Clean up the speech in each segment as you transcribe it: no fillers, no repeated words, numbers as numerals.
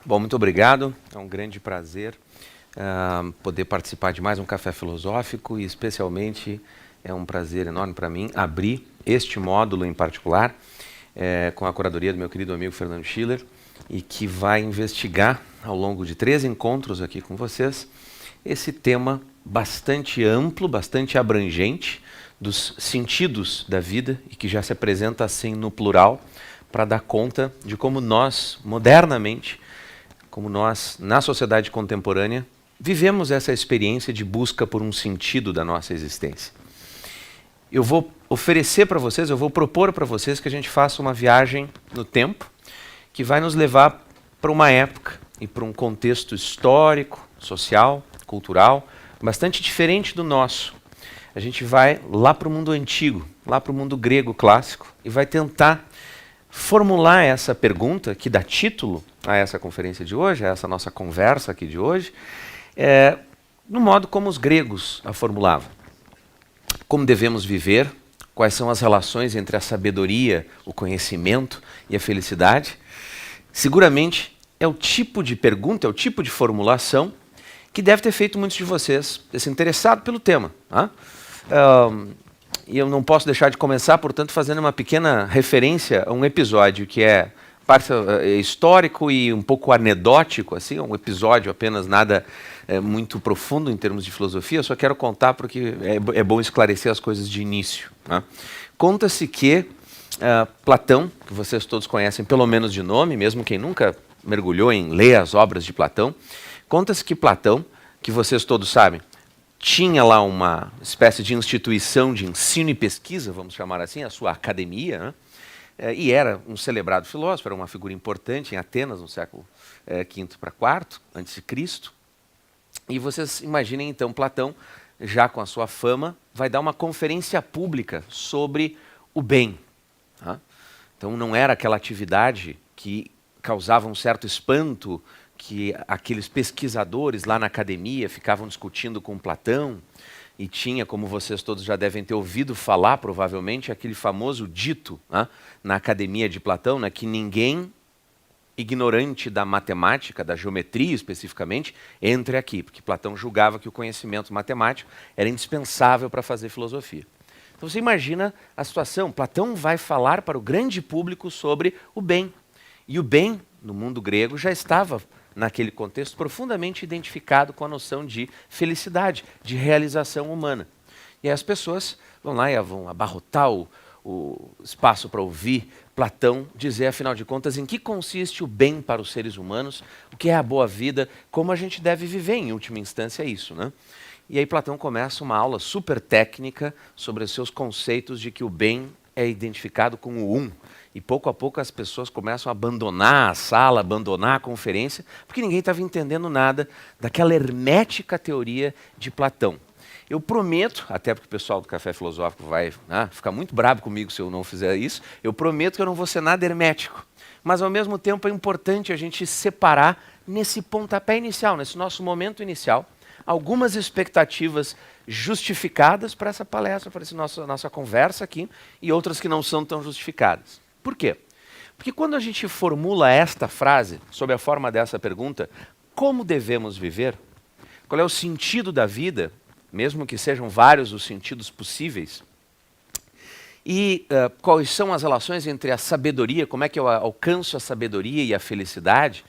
Bom, muito obrigado. É um grande prazer poder participar de mais um Café Filosófico e, especialmente, é um prazer enorme para mim abrir este módulo em particular com a curadoria do meu querido amigo Fernando Schiller e que vai investigar, ao longo de 3 encontros aqui com vocês, esse tema bastante amplo, bastante abrangente dos sentidos da vida e que já se apresenta assim no plural para dar conta de como nós, modernamente, como nós, na sociedade contemporânea, vivemos essa experiência de busca por um sentido da nossa existência. Eu vou oferecer para vocês, eu vou propor para vocês que a gente faça uma viagem no tempo que vai nos levar para uma época e para um contexto histórico, social, cultural, bastante diferente do nosso. A gente vai lá para o mundo antigo, lá para o mundo grego clássico e vai tentar formular essa pergunta que dá título a essa conferência de hoje, a essa nossa conversa aqui de hoje, no modo como os gregos a formulavam. Como devemos viver? Quais são as relações entre a sabedoria, o conhecimento e a felicidade? Seguramente é o tipo de pergunta, é o tipo de formulação que deve ter feito muitos de vocês se interessado pelo tema. E eu não posso deixar de começar, portanto, fazendo uma pequena referência a um episódio que é histórico e um pouco anedótico, assim, um episódio apenas nada muito profundo em termos de filosofia. Eu só quero contar porque é bom esclarecer as coisas de início. Conta-se que Platão, que vocês todos conhecem pelo menos de nome, mesmo quem nunca mergulhou em ler as obras de Platão, conta-se que Platão, que vocês todos sabem, tinha lá uma espécie de instituição de ensino e pesquisa, vamos chamar assim, a sua academia, e era um celebrado filósofo, era uma figura importante em Atenas, no século V para IV, a.C. E vocês imaginem, então, Platão, já com a sua fama, vai dar uma conferência pública sobre o bem. Então não era aquela atividade que causava um certo espanto, que aqueles pesquisadores lá na academia ficavam discutindo com Platão, e tinha, como vocês todos já devem ter ouvido falar, provavelmente, aquele famoso dito na academia de Platão, que ninguém ignorante da matemática, da geometria especificamente, entre aqui, porque Platão julgava que o conhecimento matemático era indispensável para fazer filosofia. Então você imagina a situação, Platão vai falar para o grande público sobre o bem. E o bem, no mundo grego, já estava naquele contexto, profundamente identificado com a noção de felicidade, de realização humana. E aí as pessoas vão lá e vão abarrotar o espaço para ouvir Platão dizer, afinal de contas, em que consiste o bem para os seres humanos, o que é a boa vida, como a gente deve viver, em última instância, isso. E aí Platão começa uma aula super técnica sobre os seus conceitos de que o bem é identificado com o um. E pouco a pouco as pessoas começam a abandonar a sala, abandonar a conferência, porque ninguém estava entendendo nada daquela hermética teoria de Platão. Eu prometo, até porque o pessoal do Café Filosófico vai ficar muito bravo comigo se eu não fizer isso, eu prometo que eu não vou ser nada hermético. Mas ao mesmo tempo é importante a gente separar nesse pontapé inicial, nesse nosso momento inicial, algumas expectativas justificadas para essa palestra, para essa nossa conversa aqui, e outras que não são tão justificadas. Por quê? Porque quando a gente formula esta frase, sob a forma dessa pergunta, como devemos viver? Qual é o sentido da vida, mesmo que sejam vários os sentidos possíveis? E quais são as relações entre a sabedoria, como é que eu alcanço a sabedoria e a felicidade?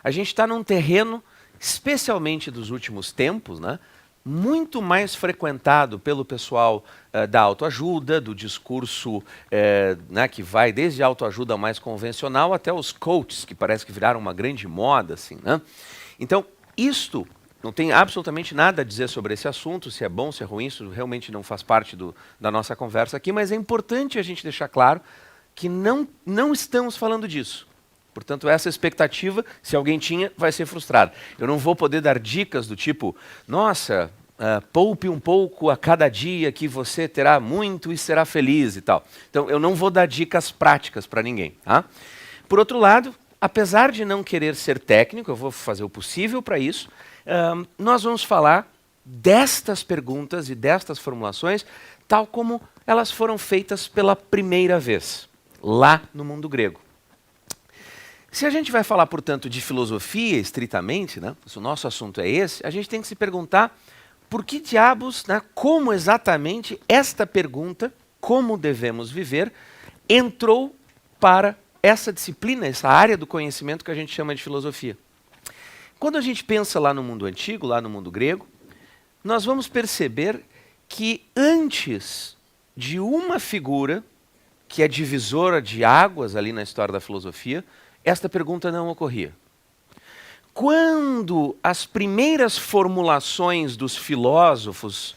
A gente está num terreno, especialmente dos últimos tempos, muito mais frequentado pelo pessoal da autoajuda, do discurso que vai desde a autoajuda mais convencional até os coaches, que parece que viraram uma grande moda. Assim, Então, isto não tem absolutamente nada a dizer sobre esse assunto, se é bom, se é ruim, isso realmente não faz parte da nossa conversa aqui, mas é importante a gente deixar claro que não estamos falando disso. Portanto, essa expectativa, se alguém tinha, vai ser frustrada. Eu não vou poder dar dicas do tipo, nossa, poupe um pouco a cada dia que você terá muito e será feliz e tal. Então, eu não vou dar dicas práticas para ninguém. Por outro lado, apesar de não querer ser técnico, eu vou fazer o possível para isso, nós vamos falar destas perguntas e destas formulações, tal como elas foram feitas pela primeira vez, lá no mundo grego. Se a gente vai falar, portanto, de filosofia estritamente, né, se o nosso assunto é esse, a gente tem que se perguntar por que diabos, né, como exatamente esta pergunta, como devemos viver, entrou para essa disciplina, essa área do conhecimento que a gente chama de filosofia. Quando a gente pensa lá no mundo antigo, lá no mundo grego, nós vamos perceber que antes de uma figura que é divisora de águas ali na história da filosofia, esta pergunta não ocorria. Quando as primeiras formulações dos filósofos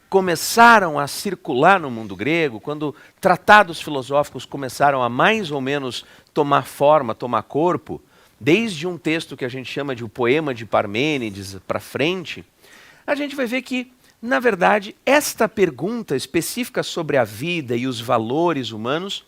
começaram a circular no mundo grego, quando tratados filosóficos começaram a mais ou menos tomar forma, tomar corpo, desde um texto que a gente chama de o Poema de Parmênides para frente, a gente vai ver que, na verdade, esta pergunta específica sobre a vida e os valores humanos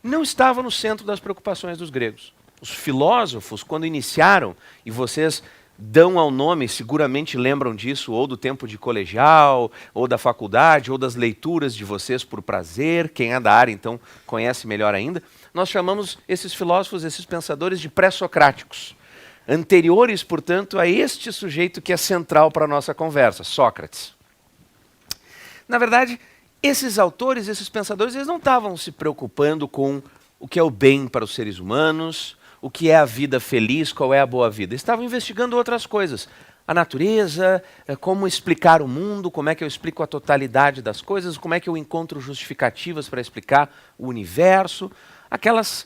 não estava no centro das preocupações dos gregos. Os filósofos, quando iniciaram, e vocês dão ao nome, seguramente lembram disso, ou do tempo de colegial, ou da faculdade, ou das leituras de vocês por prazer, quem é da área então conhece melhor ainda, nós chamamos esses filósofos, esses pensadores de pré-socráticos, anteriores, portanto, a este sujeito que é central para a nossa conversa, Sócrates. Na verdade, esses autores, esses pensadores, eles não estavam se preocupando com o que é o bem para os seres humanos, o que é a vida feliz, qual é a boa vida. Estavam investigando outras coisas. A natureza, como explicar o mundo, como é que eu explico a totalidade das coisas, como é que eu encontro justificativas para explicar o universo. Aquelas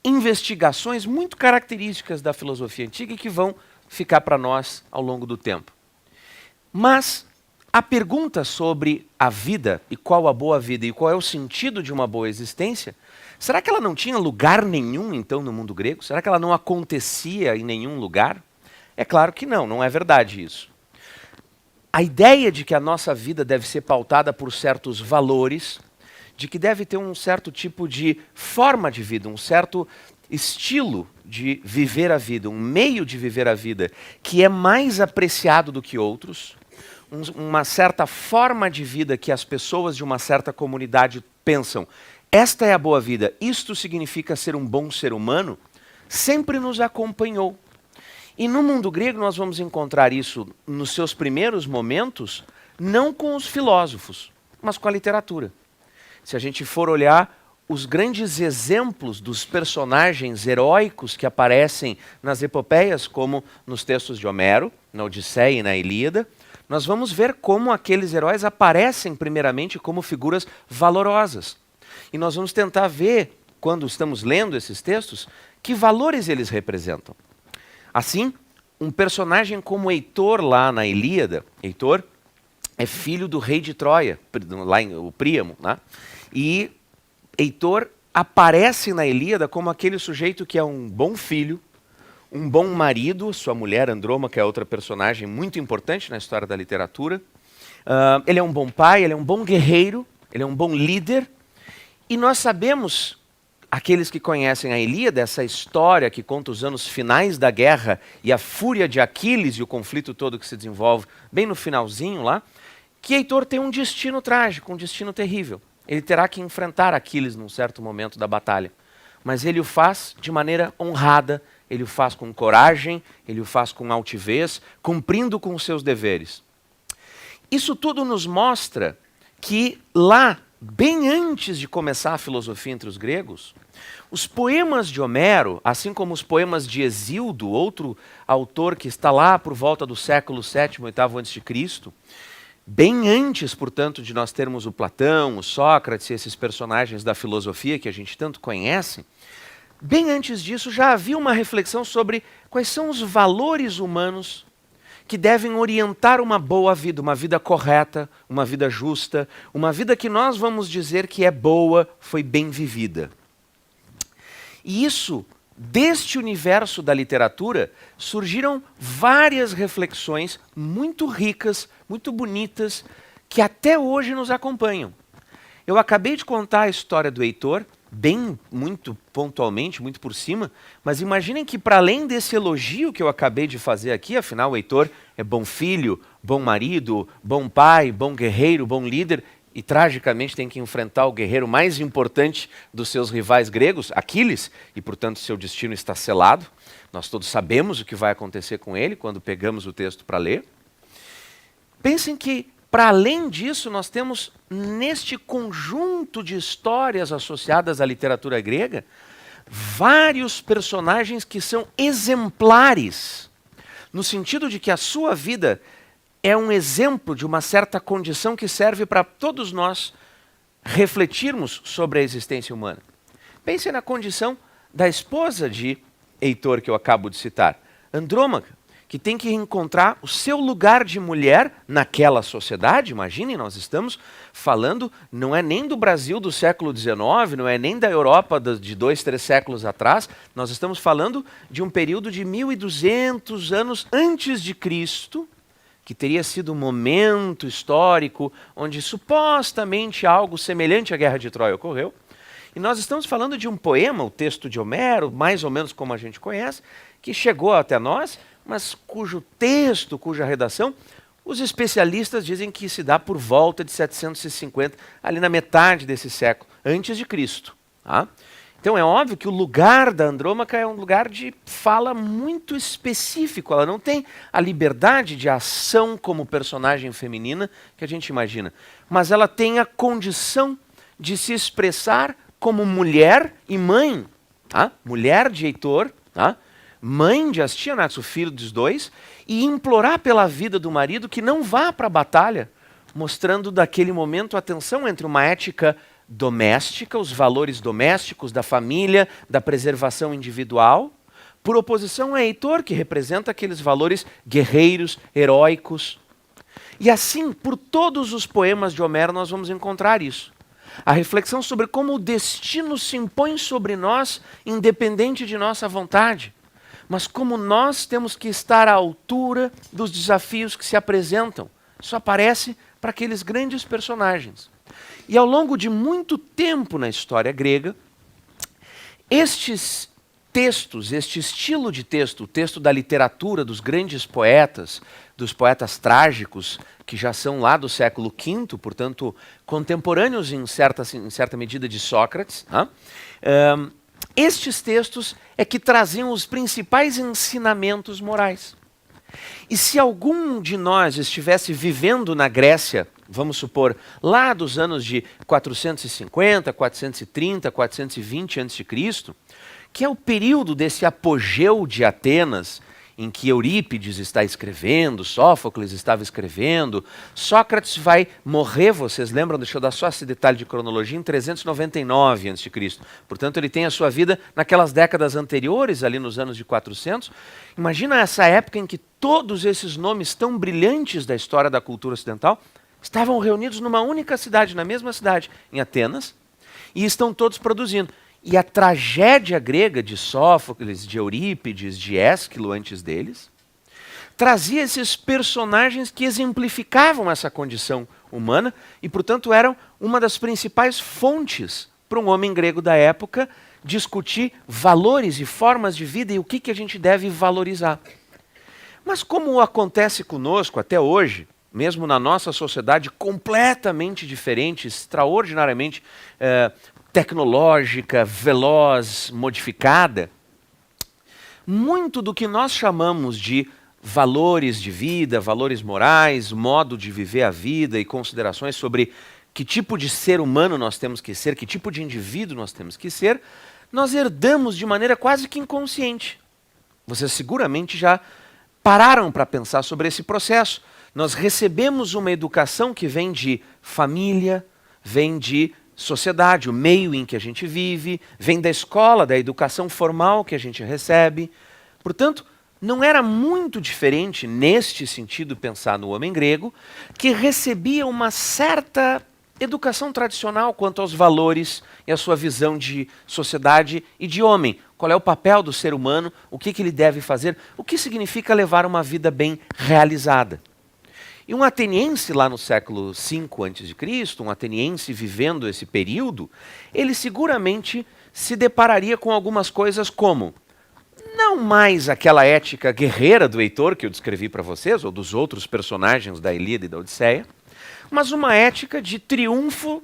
investigações muito características da filosofia antiga e que vão ficar para nós ao longo do tempo. Mas a pergunta sobre a vida e qual a boa vida e qual é o sentido de uma boa existência, será que ela não tinha lugar nenhum, então, no mundo grego? Será que ela não acontecia em nenhum lugar? É claro que não, não é verdade isso. A ideia de que a nossa vida deve ser pautada por certos valores, de que deve ter um certo tipo de forma de vida, um certo estilo de viver a vida, um meio de viver a vida, que é mais apreciado do que outros, uma certa forma de vida que as pessoas de uma certa comunidade pensam, esta é a boa vida, isto significa ser um bom ser humano, sempre nos acompanhou. E no mundo grego nós vamos encontrar isso nos seus primeiros momentos, não com os filósofos, mas com a literatura. Se a gente for olhar os grandes exemplos dos personagens heróicos que aparecem nas epopeias, como nos textos de Homero, na Odisseia e na Ilíada, nós vamos ver como aqueles heróis aparecem primeiramente como figuras valorosas. E nós vamos tentar ver, quando estamos lendo esses textos, que valores eles representam. Assim, um personagem como Heitor lá na Ilíada, Heitor é filho do rei de Troia, lá o Príamo, né? E Heitor aparece na Ilíada como aquele sujeito que é um bom filho, um bom marido, sua mulher Andrômaca é outra personagem muito importante na história da literatura. Ele é um bom pai, ele é um bom guerreiro, ele é um bom líder. E nós sabemos, aqueles que conhecem a Ilíada, essa história que conta os anos finais da guerra e a fúria de Aquiles e o conflito todo que se desenvolve bem no finalzinho lá, que Heitor tem um destino trágico, um destino terrível. Ele terá que enfrentar Aquiles num certo momento da batalha. Mas ele o faz de maneira honrada, ele o faz com coragem, ele o faz com altivez, cumprindo com os seus deveres. Isso tudo nos mostra que lá, bem antes de começar a filosofia entre os gregos, os poemas de Homero, assim como os poemas de Hesíodo, outro autor que está lá por volta do século VII, VIII a.C., bem antes, portanto, de nós termos o Platão, o Sócrates e esses personagens da filosofia que a gente tanto conhece, bem antes disso já havia uma reflexão sobre quais são os valores humanos que devem orientar uma boa vida, uma vida correta, uma vida justa, uma vida que nós vamos dizer que é boa, foi bem vivida. E isso, deste universo da literatura, surgiram várias reflexões muito ricas, muito bonitas, que até hoje nos acompanham. Eu acabei de contar a história do Heitor, muito pontualmente, muito por cima, mas imaginem que para além desse elogio que eu acabei de fazer aqui, afinal o Heitor é bom filho, bom marido, bom pai, bom guerreiro, bom líder, e tragicamente tem que enfrentar o guerreiro mais importante dos seus rivais gregos, Aquiles, e portanto seu destino está selado. Nós todos sabemos o que vai acontecer com ele quando pegamos o texto para ler. Pensem que, para além disso, nós temos neste conjunto de histórias associadas à literatura grega, vários personagens que são exemplares, no sentido de que a sua vida é um exemplo de uma certa condição que serve para todos nós refletirmos sobre a existência humana. Pense na condição da esposa de Heitor, que eu acabo de citar, Andrômaca, que tem que encontrar o seu lugar de mulher naquela sociedade. Imaginem, nós estamos falando, não é nem do Brasil do século XIX, não é nem da Europa de 2, 3 séculos atrás, nós estamos falando de um período de 1200 anos antes de Cristo, que teria sido um momento histórico onde supostamente algo semelhante à Guerra de Troia ocorreu. E nós estamos falando de um poema, o texto de Homero, mais ou menos como a gente conhece, que chegou até nós, mas cujo texto, cuja redação, os especialistas dizem que se dá por volta de 750, ali na metade desse século, antes de Cristo. Tá? Então é óbvio que o lugar da Andrômaca é um lugar de fala muito específico, ela não tem a liberdade de ação como personagem feminina que a gente imagina, mas ela tem a condição de se expressar como mulher e mãe, tá? Mulher de Heitor, tá? Mãe de Astíanax, o filho dos dois, e implorar pela vida do marido que não vá para a batalha, mostrando daquele momento a tensão entre uma ética doméstica, os valores domésticos da família, da preservação individual, por oposição a Heitor, que representa aqueles valores guerreiros, heróicos. E assim, por todos os poemas de Homero, nós vamos encontrar isso. A reflexão sobre como o destino se impõe sobre nós, independente de nossa vontade, mas como nós temos que estar à altura dos desafios que se apresentam. Isso aparece para aqueles grandes personagens. E ao longo de muito tempo na história grega, estes textos, este estilo de texto, o texto da literatura dos grandes poetas, dos poetas trágicos, que já são lá do século V, portanto, contemporâneos em certa medida de Sócrates, estes textos é que traziam os principais ensinamentos morais. E se algum de nós estivesse vivendo na Grécia, vamos supor, lá dos anos de 450, 430, 420 a.C., que é o período desse apogeu de Atenas, em que Eurípides está escrevendo, Sófocles estava escrevendo, Sócrates vai morrer, vocês lembram, deixa eu dar só esse detalhe de cronologia, em 399 a.C. Portanto, ele tem a sua vida naquelas décadas anteriores, ali nos anos de 400. Imagina essa época em que todos esses nomes tão brilhantes da história da cultura ocidental estavam reunidos numa única cidade, na mesma cidade, em Atenas, e estão todos produzindo. E a tragédia grega de Sófocles, de Eurípides, de Ésquilo antes deles, trazia esses personagens que exemplificavam essa condição humana e, portanto, eram uma das principais fontes para um homem grego da época discutir valores e formas de vida e o que a gente deve valorizar. Mas como acontece conosco até hoje, mesmo na nossa sociedade completamente diferente, extraordinariamente tecnológica, veloz, modificada, muito do que nós chamamos de valores de vida, valores morais, modo de viver a vida e considerações sobre que tipo de ser humano nós temos que ser, que tipo de indivíduo nós temos que ser, nós herdamos de maneira quase que inconsciente. Vocês seguramente já pararam para pensar sobre esse processo. Nós recebemos uma educação que vem de família, vem de sociedade, o meio em que a gente vive, vem da escola, da educação formal que a gente recebe. Portanto, não era muito diferente, neste sentido, pensar no homem grego, que recebia uma certa educação tradicional quanto aos valores e a sua visão de sociedade e de homem. Qual é o papel do ser humano, o que ele deve fazer, o que significa levar uma vida bem realizada. E um ateniense lá no século V a.C., um ateniense vivendo esse período, ele seguramente se depararia com algumas coisas como, não mais aquela ética guerreira do Heitor que eu descrevi para vocês, ou dos outros personagens da Ilíada e da Odisseia, mas uma ética de triunfo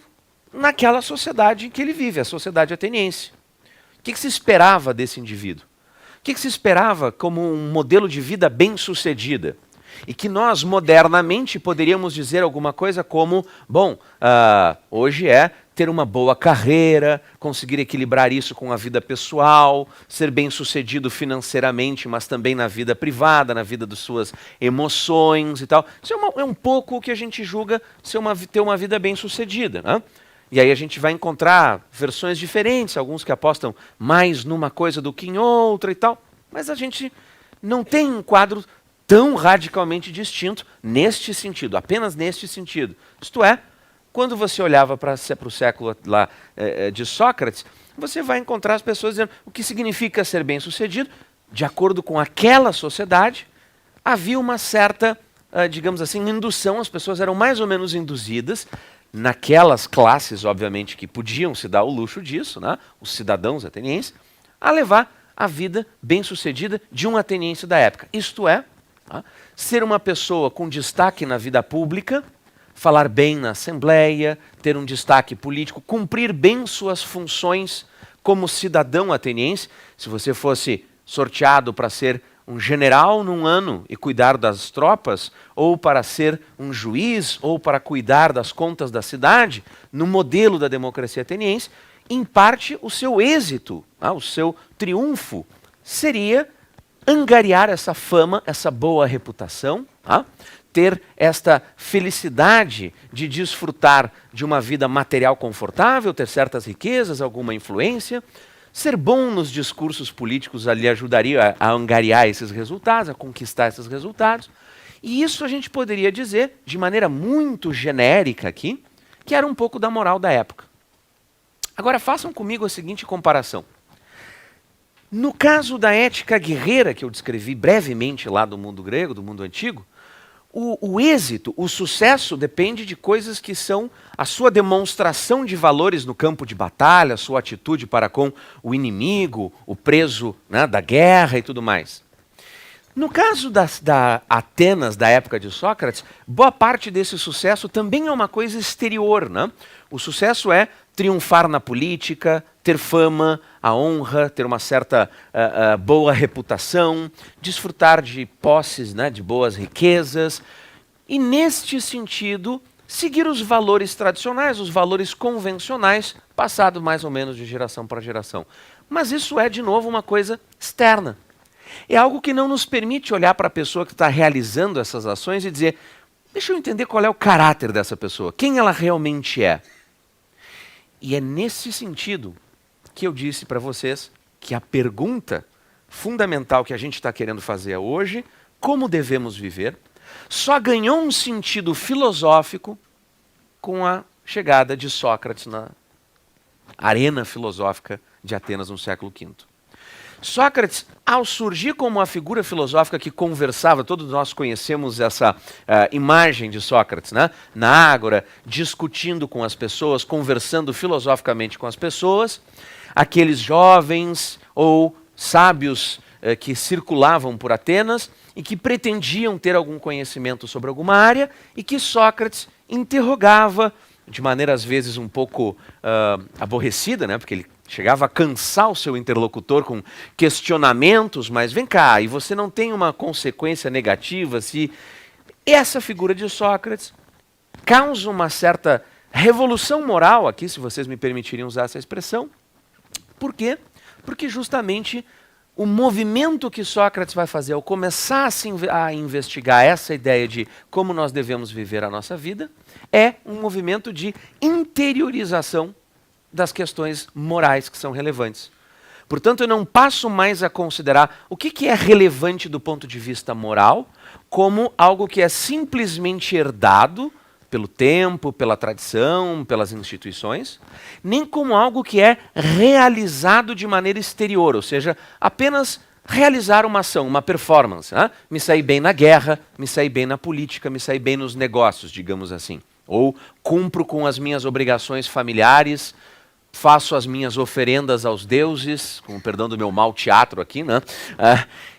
naquela sociedade em que ele vive, a sociedade ateniense. O que se esperava desse indivíduo? O que se esperava como um modelo de vida bem-sucedida? E que nós, modernamente, poderíamos dizer alguma coisa como, bom, hoje é ter uma boa carreira, conseguir equilibrar isso com a vida pessoal, ser bem-sucedido financeiramente, mas também na vida privada, na vida das suas emoções e tal. Isso é um pouco o que a gente julga ter uma vida bem-sucedida, né? E aí a gente vai encontrar versões diferentes, alguns que apostam mais numa coisa do que em outra e tal, mas a gente não tem um quadro tão radicalmente distinto neste sentido, apenas neste sentido. Isto é, quando você olhava para o século lá, de Sócrates, você vai encontrar as pessoas dizendo o que significa ser bem-sucedido. De acordo com aquela sociedade, havia uma certa, digamos assim, indução, as pessoas eram mais ou menos induzidas, naquelas classes, obviamente, que podiam se dar o luxo disso, né, os cidadãos atenienses, a levar a vida bem-sucedida de um ateniense da época. Isto é, ser uma pessoa com destaque na vida pública, falar bem na assembleia, ter um destaque político, cumprir bem suas funções como cidadão ateniense. Se você fosse sorteado para ser um general num ano e cuidar das tropas, ou para ser um juiz, ou para cuidar das contas da cidade, no modelo da democracia ateniense, em parte o seu êxito, o seu triunfo, seria angariar essa fama, essa boa reputação, ter esta felicidade de desfrutar de uma vida material confortável, ter certas riquezas, alguma influência. Ser bom nos discursos políticos ali ajudaria a angariar esses resultados, a conquistar esses resultados. E isso a gente poderia dizer, de maneira muito genérica aqui, que era um pouco da moral da época. Agora façam comigo a seguinte comparação. No caso da ética guerreira, que eu descrevi brevemente lá do mundo grego, do mundo antigo, o êxito, o sucesso depende de coisas que são a sua demonstração de valores no campo de batalha, a sua atitude para com o inimigo, o preso, né, da guerra e tudo mais. No caso da Atenas, da época de Sócrates, boa parte desse sucesso também é uma coisa exterior, né? O sucesso é triunfar na política, ter fama, a honra, ter uma certa boa reputação, desfrutar de posses, né, de boas riquezas. E neste sentido, seguir os valores tradicionais, os valores convencionais, passado mais ou menos de geração para geração. Mas isso é, de novo, uma coisa externa. É algo que não nos permite olhar para a pessoa que está realizando essas ações e dizer, deixa eu entender qual é o caráter dessa pessoa, quem ela realmente é. E é nesse sentido que eu disse para vocês que a pergunta fundamental que a gente está querendo fazer hoje, como devemos viver, só ganhou um sentido filosófico com a chegada de Sócrates na arena filosófica de Atenas no século V. Sócrates, ao surgir como uma figura filosófica que conversava, todos nós conhecemos essa imagem de Sócrates, né? Na ágora, discutindo com as pessoas, conversando filosoficamente com as pessoas, aqueles jovens ou sábios que circulavam por Atenas e que pretendiam ter algum conhecimento sobre alguma área e que Sócrates interrogava de maneira às vezes um pouco aborrecida, né? Porque ele chegava a cansar o seu interlocutor com questionamentos, mas vem cá, e você não tem uma consequência negativa se essa figura de Sócrates causa uma certa revolução moral aqui, se vocês me permitirem usar essa expressão. Por quê? Porque justamente o movimento que Sócrates vai fazer ao começar a investigar essa ideia de como nós devemos viver a nossa vida é um movimento de interiorização das questões morais que são relevantes. Portanto, eu não passo mais a considerar o que é relevante do ponto de vista moral como algo que é simplesmente herdado pelo tempo, pela tradição, pelas instituições, nem como algo que é realizado de maneira exterior, ou seja, apenas realizar uma ação, uma performance. Né? Me sair bem na guerra, me sair bem na política, me sair bem nos negócios, digamos assim. Ou cumpro com as minhas obrigações familiares, faço as minhas oferendas aos deuses, com o perdão do meu mau teatro aqui, né?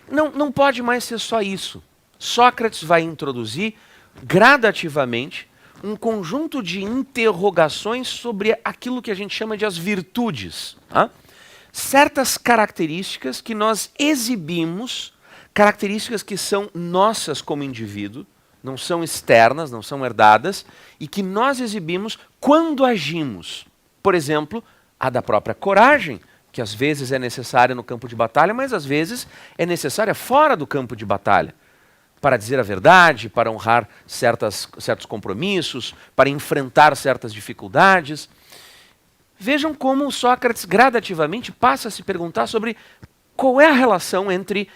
Não pode mais ser só isso. Sócrates vai introduzir gradativamente um conjunto de interrogações sobre aquilo que a gente chama de as virtudes. Tá? Certas características que nós exibimos, características que são nossas como indivíduo, não são externas, não são herdadas, e que nós exibimos quando agimos. Por exemplo, a da própria coragem, que às vezes é necessária no campo de batalha, mas às vezes é necessária fora do campo de batalha. Para dizer a verdade, para honrar certos compromissos, para enfrentar certas dificuldades. Vejam como Sócrates gradativamente passa a se perguntar sobre qual é a relação entre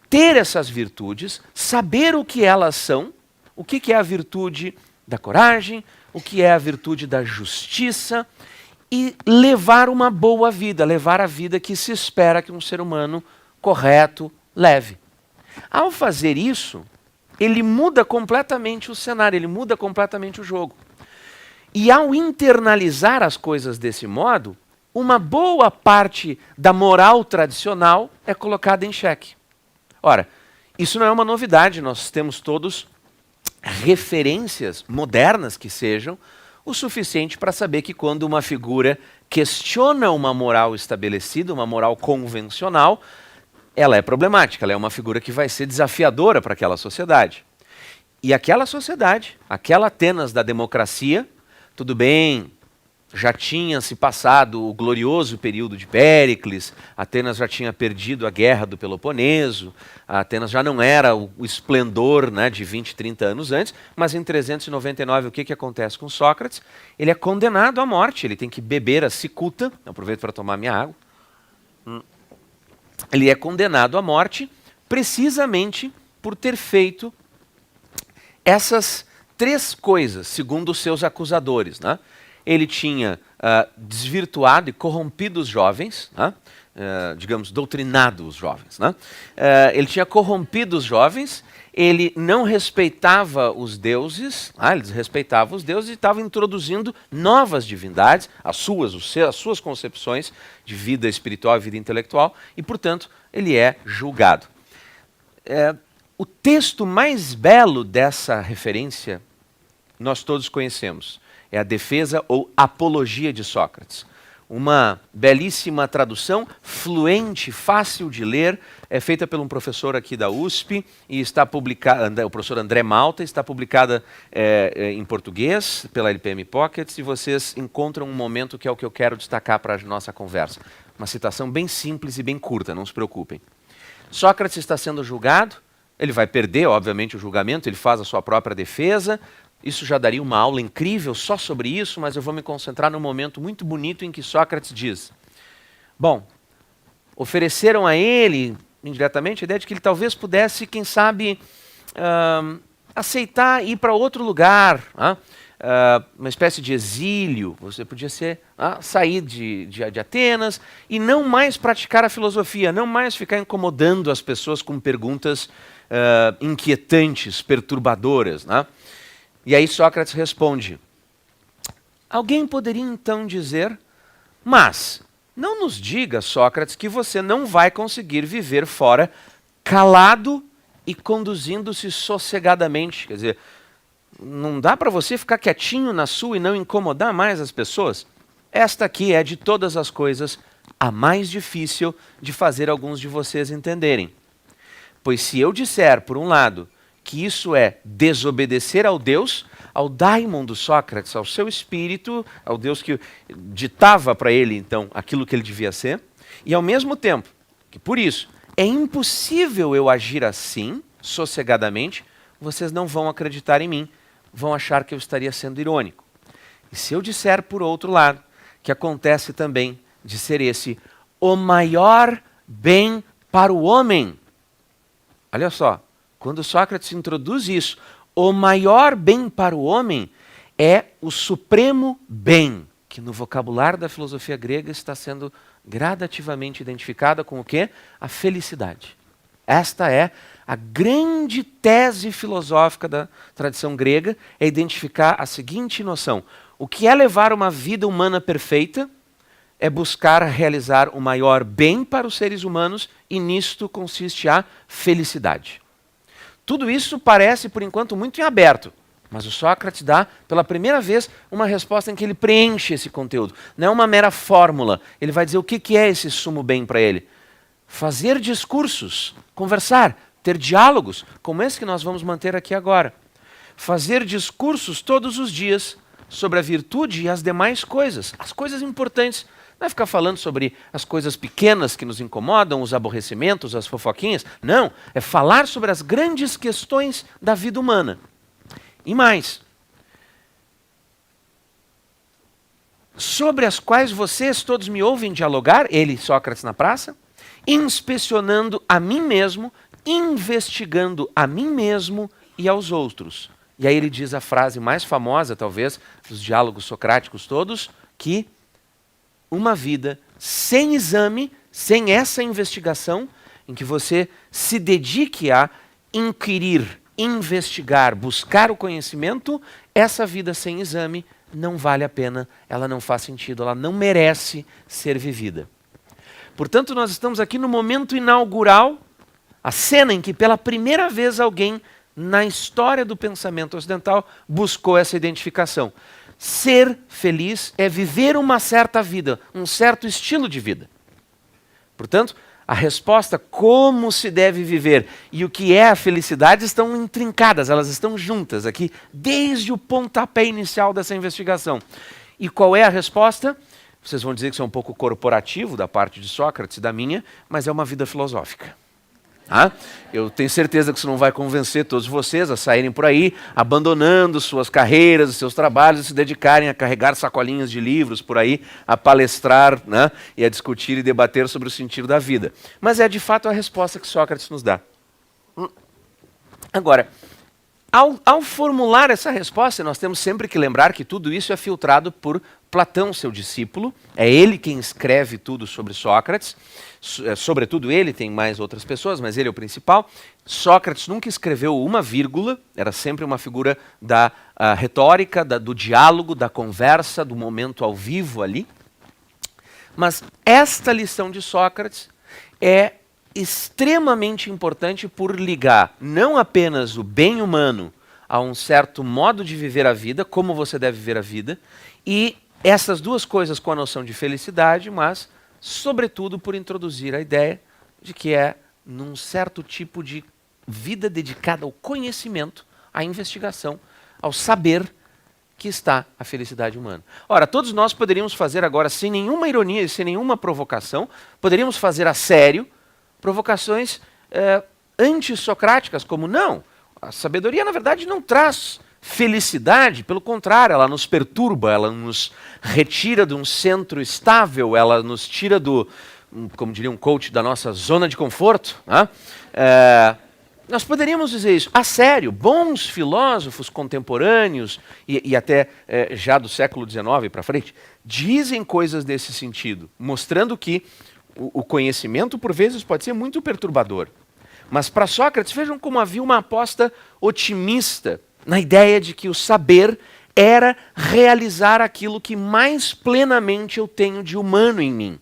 ter essas virtudes, saber o que elas são, o que é a virtude da coragem, o que é a virtude da justiça, e levar uma boa vida, levar a vida que se espera que um ser humano correto leve. Ao fazer isso, ele muda completamente o cenário, ele muda completamente o jogo. E ao internalizar as coisas desse modo, uma boa parte da moral tradicional é colocada em xeque. Ora, isso não é uma novidade, nós temos todos referências modernas que sejam o suficiente para saber que quando uma figura questiona uma moral estabelecida, uma moral convencional, ela é problemática, ela é uma figura que vai ser desafiadora para aquela sociedade. E aquela sociedade, aquela Atenas da democracia, tudo bem, já tinha se passado o glorioso período de Péricles, Atenas já tinha perdido a guerra do Peloponeso, Atenas já não era o esplendor, né, de 20, 30 anos antes, mas em 399 o que acontece com Sócrates? Ele é condenado à morte, ele tem que beber a cicuta, aproveito para tomar minha água, ele é condenado à morte precisamente por ter feito essas três coisas, segundo os seus acusadores, né? Ele tinha desvirtuado e corrompido os jovens, né? Digamos, doutrinado os jovens. Né? Ele tinha corrompido os jovens, ele não respeitava os deuses, ele desrespeitava os deuses e estava introduzindo novas divindades, as suas concepções de vida espiritual e vida intelectual, e, portanto, ele é julgado. O texto mais belo dessa referência nós todos conhecemos. É a defesa ou apologia de Sócrates. Uma belíssima tradução, fluente, fácil de ler, é feita por um professor aqui da USP e está publicada, o professor André Malta, está publicada em português pela LPM Pockets, e vocês encontram um momento que é o que eu quero destacar para a nossa conversa. Uma citação bem simples e bem curta, não se preocupem. Sócrates está sendo julgado, ele vai perder, obviamente, o julgamento, ele faz a sua própria defesa. Isso já daria uma aula incrível só sobre isso, mas eu vou me concentrar num momento muito bonito em que Sócrates diz: bom, ofereceram a ele, indiretamente, a ideia de que ele talvez pudesse, quem sabe, aceitar ir para outro lugar, uma espécie de exílio. Você podia sair de Atenas e não mais praticar a filosofia, não mais ficar incomodando as pessoas com perguntas inquietantes, perturbadoras, né? E aí Sócrates responde: alguém poderia então dizer, mas não nos diga, Sócrates, que você não vai conseguir viver fora calado e conduzindo-se sossegadamente. Quer dizer, não dá para você ficar quietinho na sua e não incomodar mais as pessoas? Esta aqui é, de todas as coisas, a mais difícil de fazer alguns de vocês entenderem. Pois se eu disser, por um lado, que isso é desobedecer ao Deus, ao daimon do Sócrates, ao seu espírito, ao Deus que ditava para ele, então, aquilo que ele devia ser, e ao mesmo tempo, que por isso, é impossível eu agir assim, sossegadamente, vocês não vão acreditar em mim, vão achar que eu estaria sendo irônico. E se eu disser, por outro lado, que acontece também de ser esse o maior bem para o homem, olha só, quando Sócrates introduz isso, o maior bem para o homem é o supremo bem, que no vocabulário da filosofia grega está sendo gradativamente identificada com o quê? A felicidade. Esta é a grande tese filosófica da tradição grega, é identificar a seguinte noção: o que é levar uma vida humana perfeita é buscar realizar o maior bem para os seres humanos, e nisto consiste a felicidade. Tudo isso parece, por enquanto, muito em aberto. Mas o Sócrates dá, pela primeira vez, uma resposta em que ele preenche esse conteúdo. Não é uma mera fórmula. Ele vai dizer o que é esse sumo bem para ele. Fazer discursos, conversar, ter diálogos, como esse que nós vamos manter aqui agora. Fazer discursos todos os dias sobre a virtude e as demais coisas, as coisas importantes. Não é ficar falando sobre as coisas pequenas que nos incomodam, os aborrecimentos, as fofoquinhas. Não, é falar sobre as grandes questões da vida humana. E mais, sobre as quais vocês todos me ouvem dialogar, ele, Sócrates, na praça, inspecionando a mim mesmo, investigando a mim mesmo e aos outros. E aí ele diz a frase mais famosa, talvez, dos diálogos socráticos todos, que uma vida sem exame, sem essa investigação, em que você se dedique a inquirir, investigar, buscar o conhecimento, essa vida sem exame não vale a pena, ela não faz sentido, ela não merece ser vivida. Portanto, nós estamos aqui no momento inaugural, a cena em que pela primeira vez alguém na história do pensamento ocidental buscou essa identificação. Ser feliz é viver uma certa vida, um certo estilo de vida. Portanto, a resposta como se deve viver e o que é a felicidade estão intrincadas, elas estão juntas aqui desde o pontapé inicial dessa investigação. E qual é a resposta? Vocês vão dizer que isso é um pouco corporativo da parte de Sócrates e da minha, mas é uma vida filosófica. Eu tenho certeza que isso não vai convencer todos vocês a saírem por aí, abandonando suas carreiras, seus trabalhos e se dedicarem a carregar sacolinhas de livros por aí, a palestrar, né, e a discutir e debater sobre o sentido da vida. Mas é de fato a resposta que Sócrates nos dá. Agora, ao formular essa resposta, nós temos sempre que lembrar que tudo isso é filtrado por Platão, seu discípulo. É ele quem escreve tudo sobre Sócrates. Sobretudo ele, tem mais outras pessoas, mas ele é o principal. Sócrates nunca escreveu uma vírgula, era sempre uma figura da retórica, do diálogo, da conversa, do momento ao vivo ali. Mas esta lição de Sócrates é extremamente importante por ligar não apenas o bem humano a um certo modo de viver a vida, como você deve viver a vida, e essas duas coisas com a noção de felicidade, mas, sobretudo, por introduzir a ideia de que é num certo tipo de vida dedicada ao conhecimento, à investigação, ao saber que está a felicidade humana. Ora, todos nós poderíamos fazer agora, sem nenhuma ironia e sem nenhuma provocação, poderíamos fazer a sério provocações antissocráticas, como não, a sabedoria na verdade não traz felicidade, pelo contrário, ela nos perturba, ela nos retira de um centro estável, ela nos tira do, como diria um coach, da nossa zona de conforto. Nós poderíamos dizer isso a sério. Bons filósofos contemporâneos e até já do século XIX para frente dizem coisas desse sentido, mostrando que o conhecimento, por vezes, pode ser muito perturbador. Mas para Sócrates, vejam como havia uma aposta otimista na ideia de que o saber era realizar aquilo que mais plenamente eu tenho de humano em mim.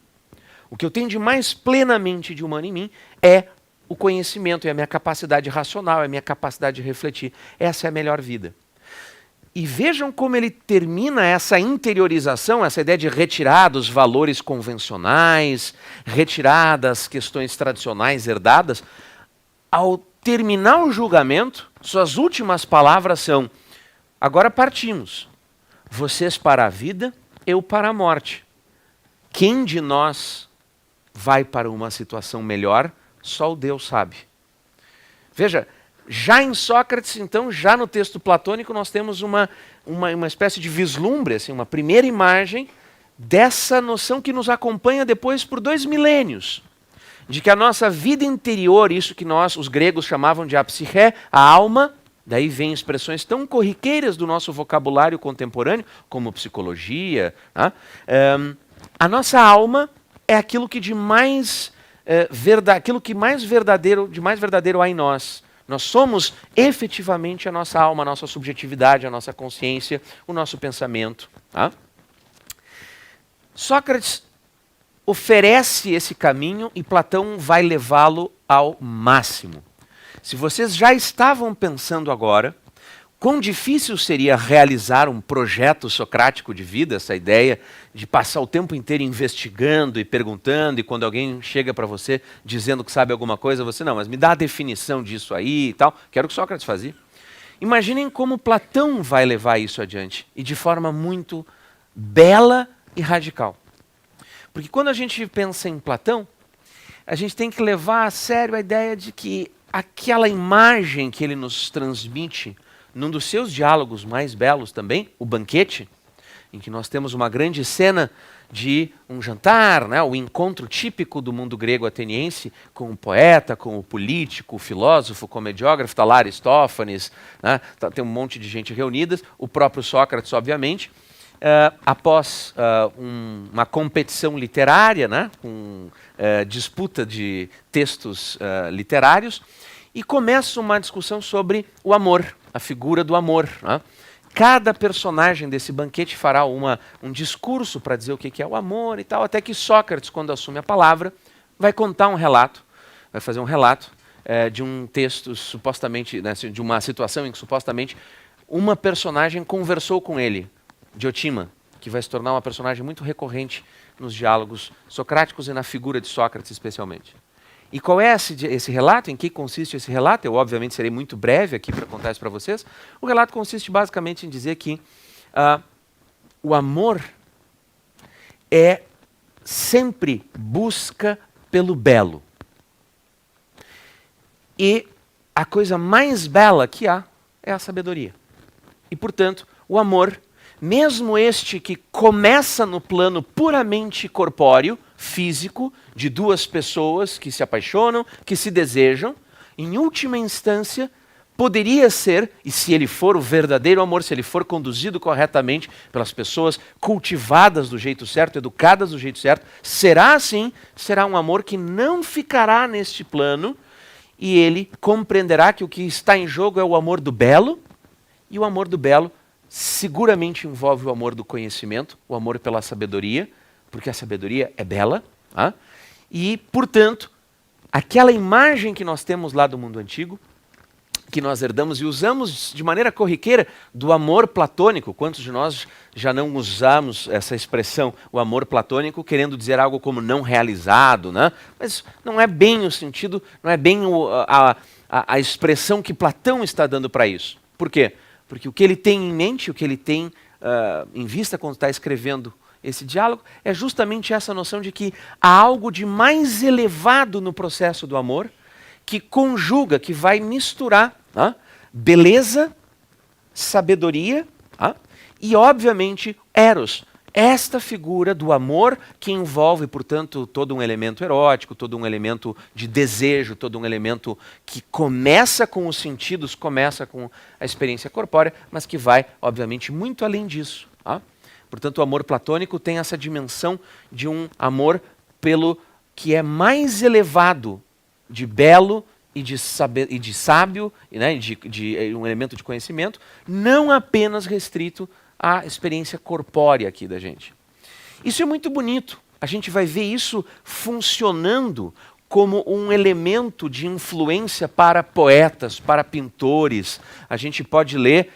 O que eu tenho de mais plenamente de humano em mim é o conhecimento, é a minha capacidade racional, é a minha capacidade de refletir. Essa é a melhor vida. E vejam como ele termina essa interiorização, essa ideia de retirar dos valores convencionais, retirar das questões tradicionais herdadas. Ao terminar o julgamento, suas últimas palavras são: agora partimos, vocês para a vida, eu para a morte. Quem de nós vai para uma situação melhor, só o Deus sabe. Veja, já em Sócrates, então, já no texto platônico, nós temos uma espécie de vislumbre, assim, uma primeira imagem dessa noção que nos acompanha depois por 2 milênios. De que a nossa vida interior, isso que os gregos chamavam de a psiché, a alma, daí vem expressões tão corriqueiras do nosso vocabulário contemporâneo, como psicologia. A nossa alma é aquilo que de mais verdadeiro há em nós. Nós somos efetivamente a nossa alma, a nossa subjetividade, a nossa consciência, o nosso pensamento. Sócrates oferece esse caminho e Platão vai levá-lo ao máximo. Se vocês já estavam pensando agora, Quão difícil seria realizar um projeto socrático de vida, essa ideia de passar o tempo inteiro investigando e perguntando, e quando alguém chega para você dizendo que sabe alguma coisa, você, não, mas me dá a definição disso aí e tal, que era o que Sócrates fazia. Imaginem como Platão vai levar isso adiante, e de forma muito bela e radical. Porque quando a gente pensa em Platão, a gente tem que levar a sério a ideia de que aquela imagem que ele nos transmite num dos seus diálogos mais belos também, o Banquete, em que nós temos uma grande cena de um jantar, né, o encontro típico do mundo grego ateniense com o poeta, com o político, o filósofo, o comediógrafo, está lá Aristófanes, né, tem um monte de gente reunida, o próprio Sócrates, obviamente, após uma competição literária, né, com disputa de textos literários, e começa uma discussão sobre o amor, a figura do amor. Né? Cada personagem desse banquete fará um discurso para dizer o que é o amor e tal, até que Sócrates, quando assume a palavra, vai contar um relato, vai fazer um relato de um texto supostamente, né, de uma situação em que supostamente uma personagem conversou com ele, Diotima, que vai se tornar uma personagem muito recorrente nos diálogos socráticos e na figura de Sócrates especialmente. E qual é esse relato? Em que consiste esse relato? Eu, obviamente, serei muito breve aqui para contar isso para vocês. O relato consiste basicamente em dizer que o amor sempre busca pelo belo. E a coisa mais bela que há é a sabedoria. E, portanto, o amor, mesmo este que começa no plano puramente corpóreo, físico, de duas pessoas que se apaixonam, que se desejam, em última instância, poderia ser, e se ele for o verdadeiro amor, se ele for conduzido corretamente pelas pessoas cultivadas do jeito certo, educadas do jeito certo, será assim, será um amor que não ficará neste plano, e ele compreenderá que o que está em jogo é o amor do belo, e o amor do belo seguramente envolve o amor do conhecimento, o amor pela sabedoria, porque a sabedoria é bela, e, portanto, aquela imagem que nós temos lá do mundo antigo, que nós herdamos e usamos de maneira corriqueira do amor platônico. Quantos de nós já não usamos essa expressão, o amor platônico, querendo dizer algo como não realizado, né? Mas não é bem o sentido, não é bem a expressão que Platão está dando para isso. Por quê? Porque o que ele tem em mente, o que ele tem em vista quando está escrevendo esse diálogo, é justamente essa noção de que há algo de mais elevado no processo do amor, que conjuga, que vai misturar beleza, sabedoria e, obviamente, eros. Esta figura do amor que envolve, portanto, todo um elemento erótico, todo um elemento de desejo, todo um elemento que começa com os sentidos, começa com a experiência corpórea, mas que vai, obviamente, muito além disso. Portanto, o amor platônico tem essa dimensão de um amor pelo que é mais elevado, de belo e de sábio, né, de um elemento de conhecimento, não apenas restrito à experiência corpórea aqui da gente. Isso é muito bonito. A gente vai ver isso funcionando como um elemento de influência para poetas, para pintores. A gente pode ler,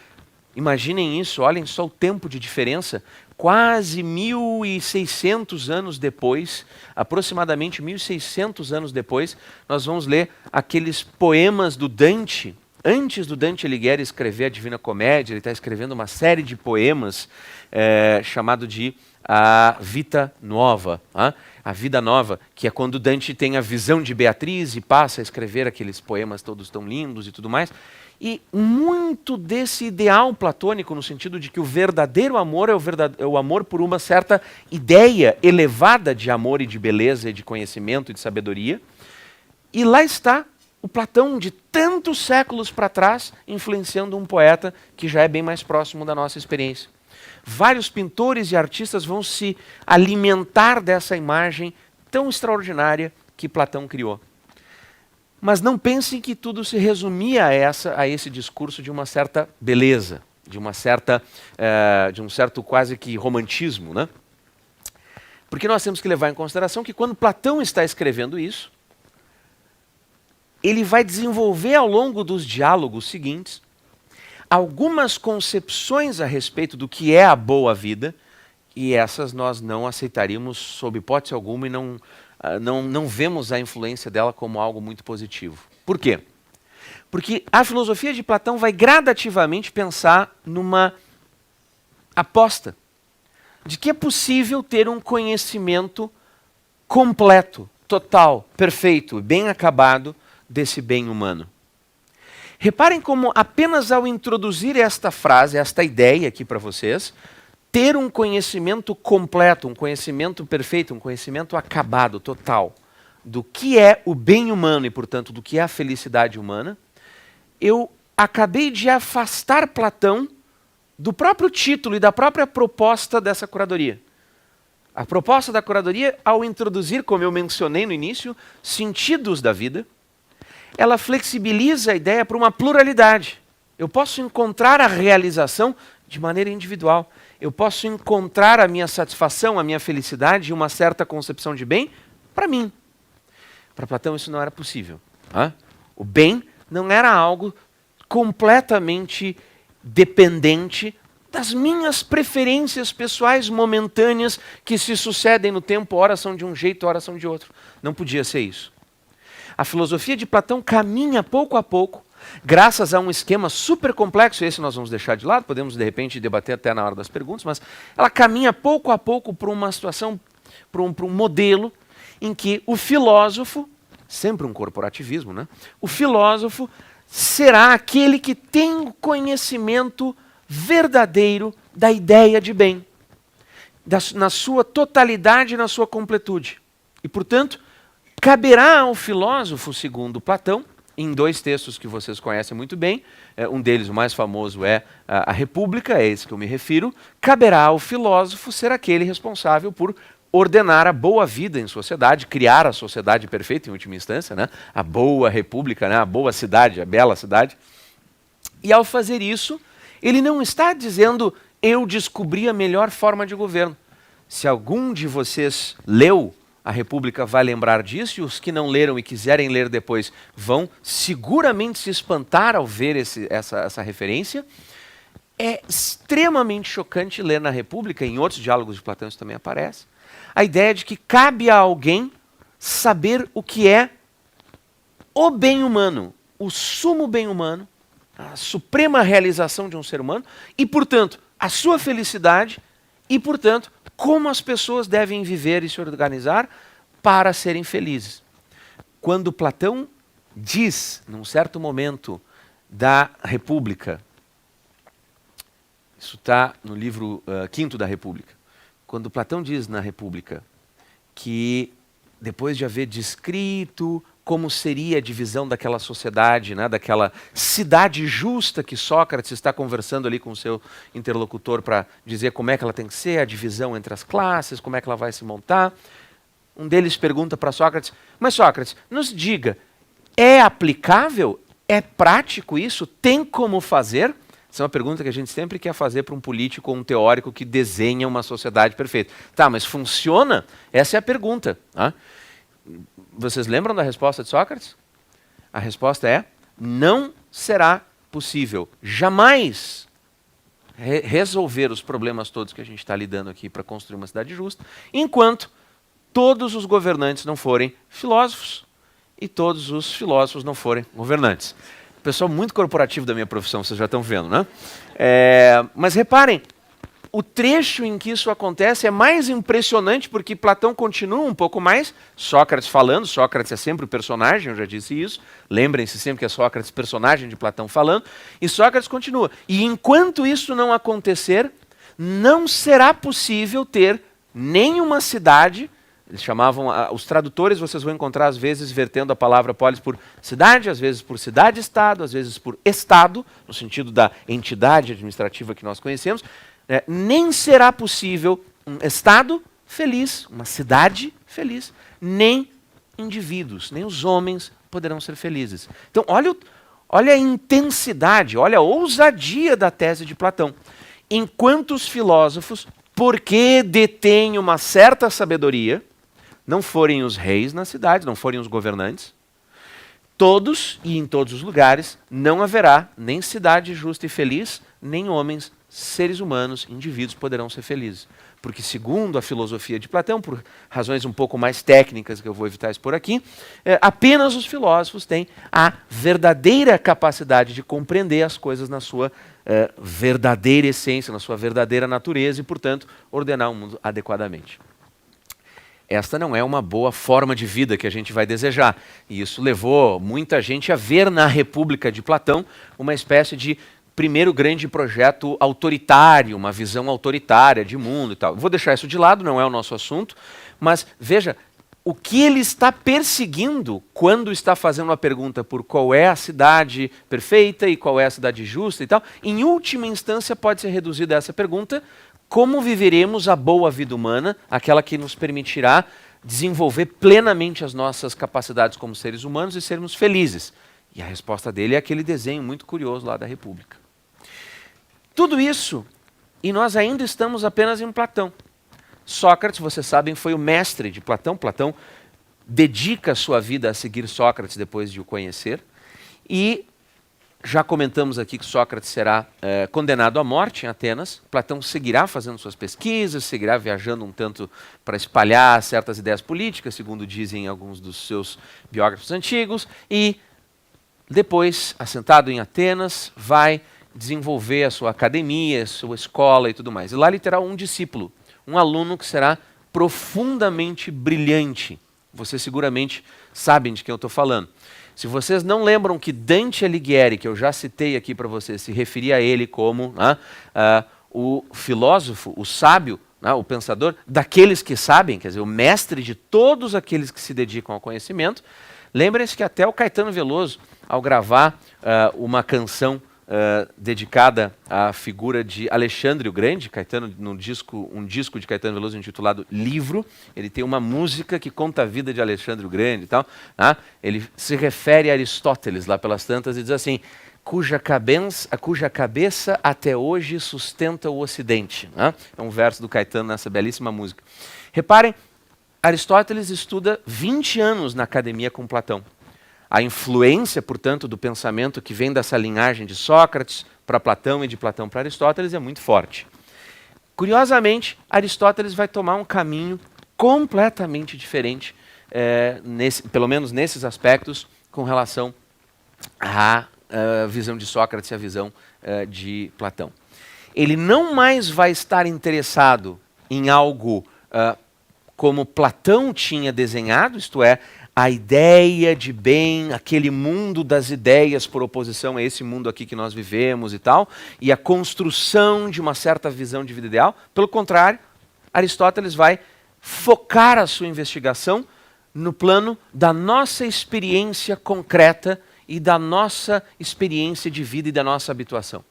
imaginem isso, olhem só o tempo de diferença, quase 1.600 anos depois, aproximadamente 1.600 anos depois, nós vamos ler aqueles poemas do Dante. Antes do Dante Alighieri escrever a Divina Comédia, ele está escrevendo uma série de poemas chamado de a Vita Nova, a Vida Nova, que é quando Dante tem a visão de Beatriz e passa a escrever aqueles poemas todos tão lindos e tudo mais. E muito desse ideal platônico, no sentido de que o verdadeiro amor é o amor por uma certa ideia elevada de amor e de beleza e de conhecimento e de sabedoria. E lá está o Platão de tantos séculos para trás, influenciando um poeta que já é bem mais próximo da nossa experiência. Vários pintores e artistas vão se alimentar dessa imagem tão extraordinária que Platão criou. Mas não pensem que tudo se resumia a esse discurso de uma certa beleza, de um certo quase que romantismo, né? Porque nós temos que levar em consideração que quando Platão está escrevendo isso, ele vai desenvolver ao longo dos diálogos seguintes algumas concepções a respeito do que é a boa vida, e essas nós não aceitaríamos sob hipótese alguma e não vemos a influência dela como algo muito positivo. Por quê? Porque a filosofia de Platão vai gradativamente pensar numa aposta de que é possível ter um conhecimento completo, total, perfeito, bem acabado desse bem humano. Reparem como apenas ao introduzir esta frase, esta ideia aqui para vocês, ter um conhecimento completo, um conhecimento perfeito, um conhecimento acabado, total, do que é o bem humano e, portanto, do que é a felicidade humana, eu acabei de afastar Platão do próprio título e da própria proposta dessa curadoria. A proposta da curadoria, ao introduzir, como eu mencionei no início, sentidos da vida, ela flexibiliza a ideia para uma pluralidade. Eu posso encontrar a realização de maneira individual. Eu posso encontrar a minha satisfação, a minha felicidade e uma certa concepção de bem para mim. Para Platão isso não era possível. O bem não era algo completamente dependente das minhas preferências pessoais momentâneas que se sucedem no tempo, ora são de um jeito, ora são de outro. Não podia ser isso. A filosofia de Platão caminha pouco a pouco, graças a um esquema super complexo, esse nós vamos deixar de lado, podemos de repente debater até na hora das perguntas, mas ela caminha pouco a pouco para uma situação, para um modelo em que o filósofo, sempre um corporativismo, né? O filósofo será aquele que tem o conhecimento verdadeiro da ideia de bem, na sua totalidade e na sua completude. E, portanto, caberá ao filósofo, segundo Platão, em dois textos que vocês conhecem muito bem, um deles, o mais famoso, é a República, é esse que eu me refiro, caberá ao filósofo ser aquele responsável por ordenar a boa vida em sociedade, criar a sociedade perfeita, em última instância, né? A boa república, né? A boa cidade, a bela cidade. E ao fazer isso, ele não está dizendo, eu descobri a melhor forma de governo. Se algum de vocês leu a República, vai lembrar disso, e os que não leram e quiserem ler depois vão seguramente se espantar ao ver essa referência. É extremamente chocante ler na República, em outros diálogos de Platão isso também aparece, a ideia de que cabe a alguém saber o que é o bem humano, o sumo bem humano, a suprema realização de um ser humano e, portanto, a sua felicidade e, portanto, como as pessoas devem viver e se organizar para serem felizes. Quando Platão diz, num certo momento da República, isso está no livro quinto da República, quando Platão diz na República que depois de haver descrito como seria a divisão daquela sociedade, né, daquela cidade justa que Sócrates está conversando ali com o seu interlocutor para dizer como é que ela tem que ser, a divisão entre as classes, como é que ela vai se montar. Um deles pergunta para Sócrates, mas Sócrates, nos diga, é aplicável? É prático isso? Tem como fazer? Essa é uma pergunta que a gente sempre quer fazer para um político ou um teórico que desenha uma sociedade perfeita. Tá, mas funciona? Essa é a pergunta. Vocês lembram da resposta de Sócrates? A resposta é, não será possível jamais resolver os problemas todos que a gente está lidando aqui para construir uma cidade justa, enquanto todos os governantes não forem filósofos e todos os filósofos não forem governantes. Pessoal muito corporativo da minha profissão, vocês já estão vendo, né? Mas reparem, o trecho em que isso acontece é mais impressionante porque Platão continua um pouco mais, Sócrates falando, Sócrates é sempre o personagem, eu já disse isso, lembrem-se sempre que é Sócrates personagem de Platão falando, e Sócrates continua. E enquanto isso não acontecer, não será possível ter nenhuma cidade, eles chamavam, os tradutores vocês vão encontrar às vezes vertendo a palavra polis por cidade, às vezes por cidade-estado, às vezes por estado, no sentido da entidade administrativa que nós conhecemos, nem será possível um estado feliz, uma cidade feliz, nem indivíduos, nem os homens poderão ser felizes. Então olha a intensidade, olha a ousadia da tese de Platão. Enquanto os filósofos, porque detêm uma certa sabedoria, não forem os reis na cidade, não forem os governantes, todos e em todos os lugares não haverá nem cidade justa e feliz, nem homens, seres humanos, indivíduos poderão ser felizes. Porque segundo a filosofia de Platão, por razões um pouco mais técnicas que eu vou evitar expor aqui, apenas os filósofos têm a verdadeira capacidade de compreender as coisas na sua verdadeira essência, na sua verdadeira natureza e, portanto, ordenar o mundo adequadamente. Esta não é uma boa forma de vida que a gente vai desejar. E isso levou muita gente a ver na República de Platão uma espécie de primeiro grande projeto autoritário, uma visão autoritária de mundo e tal. Vou deixar isso de lado, não é o nosso assunto, mas veja, o que ele está perseguindo quando está fazendo a pergunta por qual é a cidade perfeita e qual é a cidade justa e tal, em última instância pode ser reduzida a essa pergunta: como viveremos a boa vida humana, aquela que nos permitirá desenvolver plenamente as nossas capacidades como seres humanos e sermos felizes? E a resposta dele é aquele desenho muito curioso lá da República. Tudo isso, e nós ainda estamos apenas em Platão. Sócrates, vocês sabem, foi o mestre de Platão. Platão dedica a sua vida a seguir Sócrates depois de o conhecer. E já comentamos aqui que Sócrates será condenado à morte em Atenas. Platão seguirá fazendo suas pesquisas, seguirá viajando um tanto para espalhar certas ideias políticas, segundo dizem alguns dos seus biógrafos antigos. E depois, assentado em Atenas, vai desenvolver a sua academia, a sua escola e tudo mais. E lá ele terá um discípulo, um aluno que será profundamente brilhante. Vocês seguramente sabem de quem eu estou falando. Se vocês não lembram que Dante Alighieri, que eu já citei aqui para vocês, se referia a ele como o filósofo, o sábio, o pensador, daqueles que sabem, quer dizer, o mestre de todos aqueles que se dedicam ao conhecimento, lembrem-se que até o Caetano Veloso, ao gravar uma canção dedicada à figura de Alexandre o Grande, Caetano, um disco de Caetano Veloso intitulado Livro, ele tem uma música que conta a vida de Alexandre o Grande e tal. Ele se refere a Aristóteles lá pelas tantas e diz assim: cuja cabeça até hoje sustenta o Ocidente. É um verso do Caetano nessa belíssima música. Reparem, Aristóteles estuda 20 anos na academia com Platão. A influência, portanto, do pensamento que vem dessa linhagem de Sócrates para Platão e de Platão para Aristóteles é muito forte. Curiosamente, Aristóteles vai tomar um caminho completamente diferente, pelo menos nesses aspectos, com relação à visão de Sócrates e à visão de Platão. Ele não mais vai estar interessado em algo como Platão tinha desenhado, isto é, a ideia de bem, aquele mundo das ideias por oposição a esse mundo aqui que nós vivemos e tal, e a construção de uma certa visão de vida ideal. Pelo contrário, Aristóteles vai focar a sua investigação no plano da nossa experiência concreta e da nossa experiência de vida e da nossa habituação.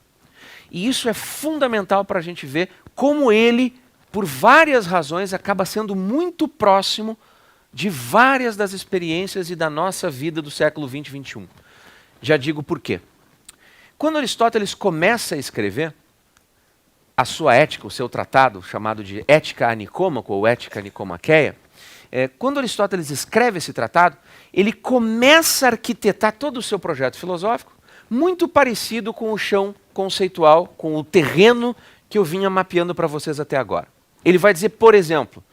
E isso é fundamental para a gente ver como ele, por várias razões, acaba sendo muito próximo de várias das experiências e da nossa vida do século 20 e 21. Já digo por quê. Quando Aristóteles começa a escrever a sua ética, o seu tratado chamado de Ética a Nicômaco ou Ética Nicomaqueia, quando Aristóteles escreve esse tratado, ele começa a arquitetar todo o seu projeto filosófico muito parecido com o chão conceitual, com o terreno que eu vinha mapeando para vocês até agora. Ele vai dizer, por exemplo,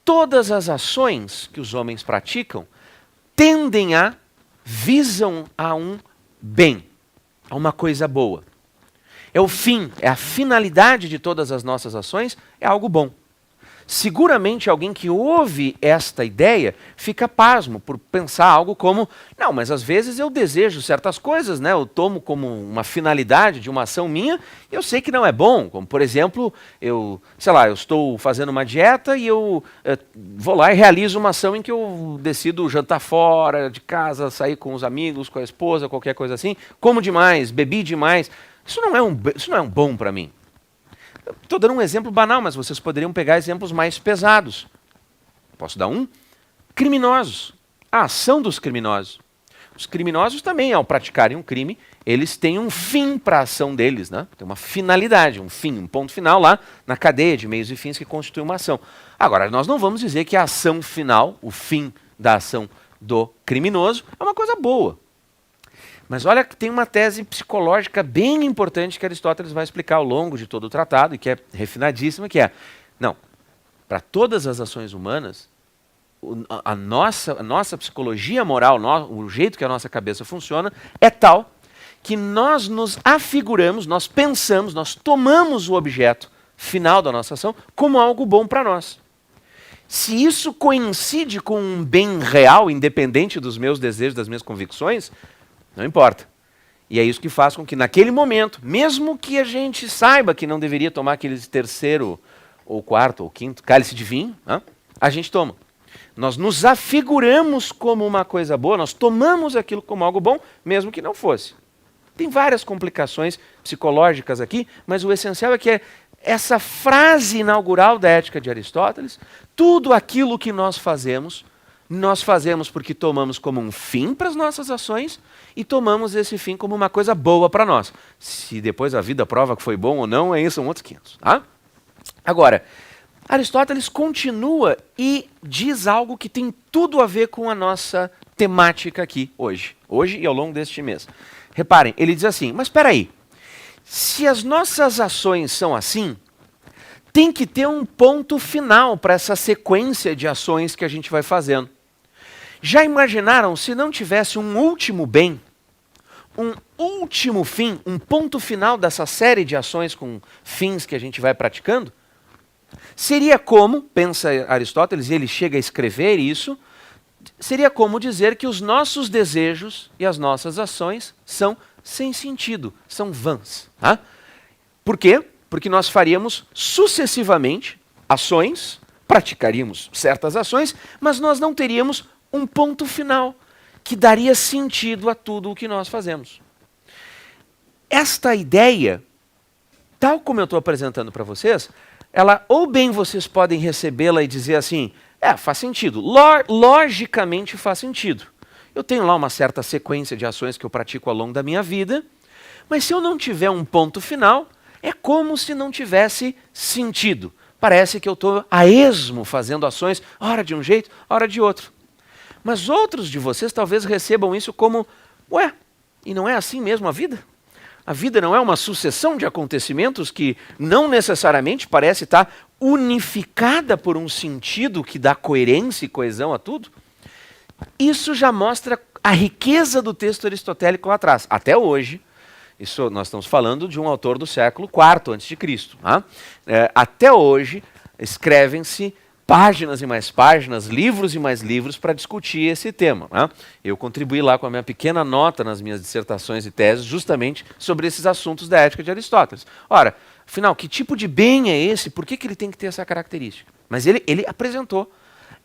todas as ações que os homens praticam visam a um bem, a uma coisa boa. É o fim, é a finalidade de todas as nossas ações, é algo bom. Seguramente alguém que ouve esta ideia fica pasmo por pensar algo como, não, mas às vezes eu desejo certas coisas, né? Eu tomo como uma finalidade de uma ação minha e eu sei que não é bom. Como, por exemplo, eu estou fazendo uma dieta e eu vou lá e realizo uma ação em que eu decido jantar fora de casa, sair com os amigos, com a esposa, qualquer coisa assim, como demais, bebi demais. Isso não é um bom para mim. Estou dando um exemplo banal, mas vocês poderiam pegar exemplos mais pesados. Posso dar um? Criminosos. A ação dos criminosos. Os criminosos também, ao praticarem um crime, eles têm um fim para a ação deles, né? Tem uma finalidade, um fim, um ponto final lá na cadeia de meios e fins que constitui uma ação. Agora, nós não vamos dizer que a ação final, o fim da ação do criminoso, é uma coisa boa. Mas olha que tem uma tese psicológica bem importante que Aristóteles vai explicar ao longo de todo o tratado, e que é refinadíssima, que é, não, para todas as ações humanas, a nossa psicologia moral, o jeito que a nossa cabeça funciona, é tal que nós nos afiguramos, nós pensamos, nós tomamos o objeto final da nossa ação como algo bom para nós. Se isso coincide com um bem real, independente dos meus desejos, das minhas convicções, não importa. E é isso que faz com que naquele momento, mesmo que a gente saiba que não deveria tomar aquele terceiro, ou quarto, ou quinto cálice de vinho, a gente toma. Nós nos afiguramos como uma coisa boa, nós tomamos aquilo como algo bom, mesmo que não fosse. Tem várias complicações psicológicas aqui, mas o essencial é que essa frase inaugural da Ética de Aristóteles, tudo aquilo que nós fazemos porque tomamos como um fim para as nossas ações e tomamos esse fim como uma coisa boa para nós. Se depois a vida prova que foi bom ou não, aí são outros 500. Tá? Agora, Aristóteles continua e diz algo que tem tudo a ver com a nossa temática aqui hoje e ao longo deste mês. Reparem, ele diz assim, mas espera aí, se as nossas ações são assim, tem que ter um ponto final para essa sequência de ações que a gente vai fazendo. Já imaginaram se não tivesse um último bem, um último fim, um ponto final dessa série de ações com fins que a gente vai praticando? Seria como, pensa Aristóteles, e ele chega a escrever isso, seria como dizer que os nossos desejos e as nossas ações são sem sentido, são vãs. Tá? Por quê? Porque nós faríamos sucessivamente ações, praticaríamos certas ações, mas nós não teríamos um ponto final que daria sentido a tudo o que nós fazemos. Esta ideia, tal como eu estou apresentando para vocês, ela ou bem vocês podem recebê-la e dizer assim, faz sentido, logicamente faz sentido. Eu tenho lá uma certa sequência de ações que eu pratico ao longo da minha vida, mas se eu não tiver um ponto final, é como se não tivesse sentido. Parece que eu estou a esmo fazendo ações, ora de um jeito, ora de outro. Mas outros de vocês talvez recebam isso como, e não é assim mesmo a vida? A vida não é uma sucessão de acontecimentos que não necessariamente parece estar unificada por um sentido que dá coerência e coesão a tudo? Isso já mostra a riqueza do texto aristotélico lá atrás. Até hoje, isso nós estamos falando de um autor do século IV a.C. Tá? Até hoje, escrevem-se páginas e mais páginas, livros e mais livros para discutir esse tema. Tá? Eu contribuí lá com a minha pequena nota nas minhas dissertações e teses justamente sobre esses assuntos da ética de Aristóteles. Ora, afinal, que tipo de bem é esse? Por que ele tem que ter essa característica? Mas ele apresentou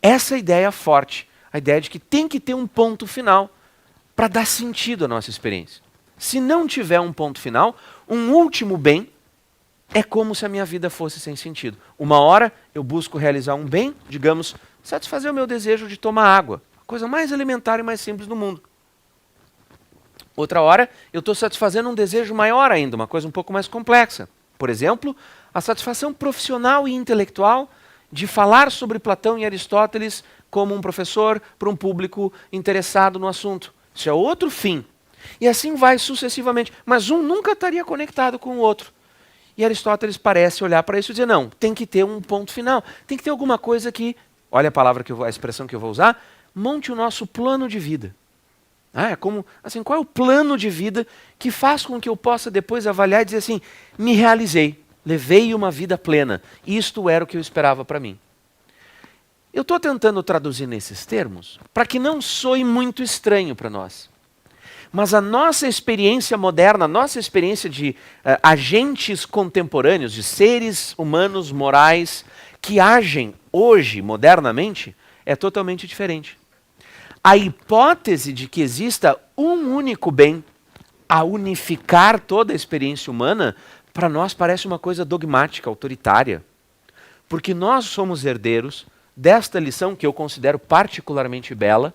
essa ideia forte, a ideia de que tem que ter um ponto final para dar sentido à nossa experiência. Se não tiver um ponto final, um último bem, é como se a minha vida fosse sem sentido. Uma hora eu busco realizar um bem, digamos, satisfazer o meu desejo de tomar água. A coisa mais elementar e mais simples do mundo. Outra hora eu estou satisfazendo um desejo maior ainda, uma coisa um pouco mais complexa. Por exemplo, a satisfação profissional e intelectual de falar sobre Platão e Aristóteles como um professor para um público interessado no assunto. Isso é outro fim. E assim vai sucessivamente. Mas um nunca estaria conectado com o outro. E Aristóteles parece olhar para isso e dizer, não, tem que ter um ponto final. Tem que ter alguma coisa que, olha a expressão que eu vou usar, monte o nosso plano de vida. Qual é o plano de vida que faz com que eu possa depois avaliar e dizer assim, me realizei, levei uma vida plena. Isto era o que eu esperava para mim. Eu estou tentando traduzir nesses termos para que não soe muito estranho para nós. Mas a nossa experiência moderna, a nossa experiência de agentes contemporâneos, de seres humanos morais que agem hoje, modernamente, é totalmente diferente. A hipótese de que exista um único bem a unificar toda a experiência humana, para nós parece uma coisa dogmática, autoritária. Porque nós somos herdeiros desta lição que eu considero particularmente bela.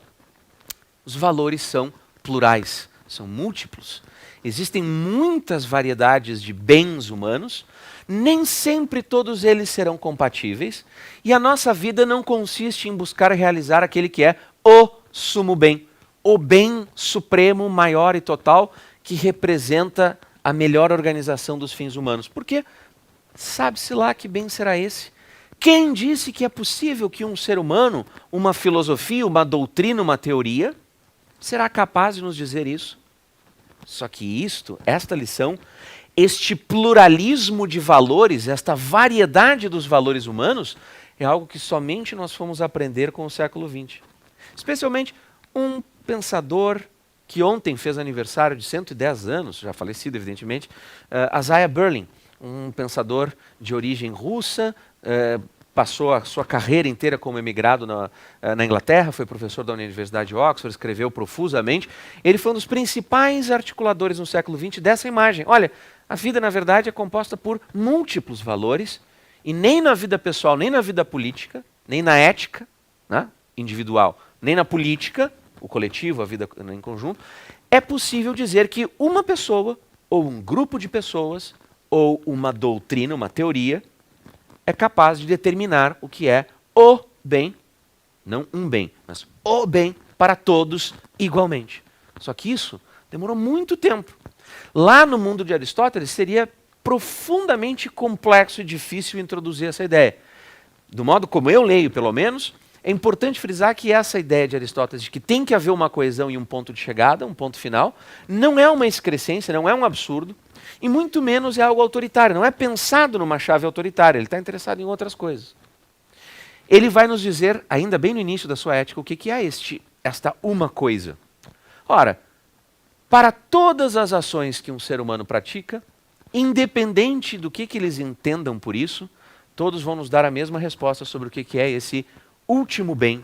Os valores são plurais, são múltiplos. Existem muitas variedades de bens humanos, nem sempre todos eles serão compatíveis, e a nossa vida não consiste em buscar realizar aquele que é o sumo bem, o bem supremo, maior e total, que representa a melhor organização dos fins humanos. Porque sabe-se lá que bem será esse? Quem disse que é possível que um ser humano, uma filosofia, uma doutrina, uma teoria, será capaz de nos dizer isso? Só que esta lição, este pluralismo de valores, esta variedade dos valores humanos, é algo que somente nós fomos aprender com o século XX. Especialmente um pensador que ontem fez aniversário de 110 anos, já falecido evidentemente, Isaiah Berlin, um pensador de origem russa, passou a sua carreira inteira como emigrado na Inglaterra, foi professor da Universidade de Oxford, escreveu profusamente. Ele foi um dos principais articuladores no século XX dessa imagem. Olha, a vida, na verdade, é composta por múltiplos valores, e nem na vida pessoal, nem na vida política, nem na ética, né, individual, nem na política, o coletivo, a vida em conjunto, é possível dizer que uma pessoa, ou um grupo de pessoas, ou uma doutrina, uma teoria, é capaz de determinar o que é o bem, não um bem, mas o bem para todos igualmente. Só que isso demorou muito tempo. Lá no mundo de Aristóteles seria profundamente complexo e difícil introduzir essa ideia. Do modo como eu leio, pelo menos, é importante frisar que essa ideia de Aristóteles de que tem que haver uma coesão e um ponto de chegada, um ponto final, não é uma excrescência, não é um absurdo, e muito menos é algo autoritário, não é pensado numa chave autoritária, ele está interessado em outras coisas. Ele vai nos dizer, ainda bem no início da sua ética, o que é esta uma coisa. Ora, para todas as ações que um ser humano pratica, independente do que eles entendam por isso, todos vão nos dar a mesma resposta sobre o que é esse último bem.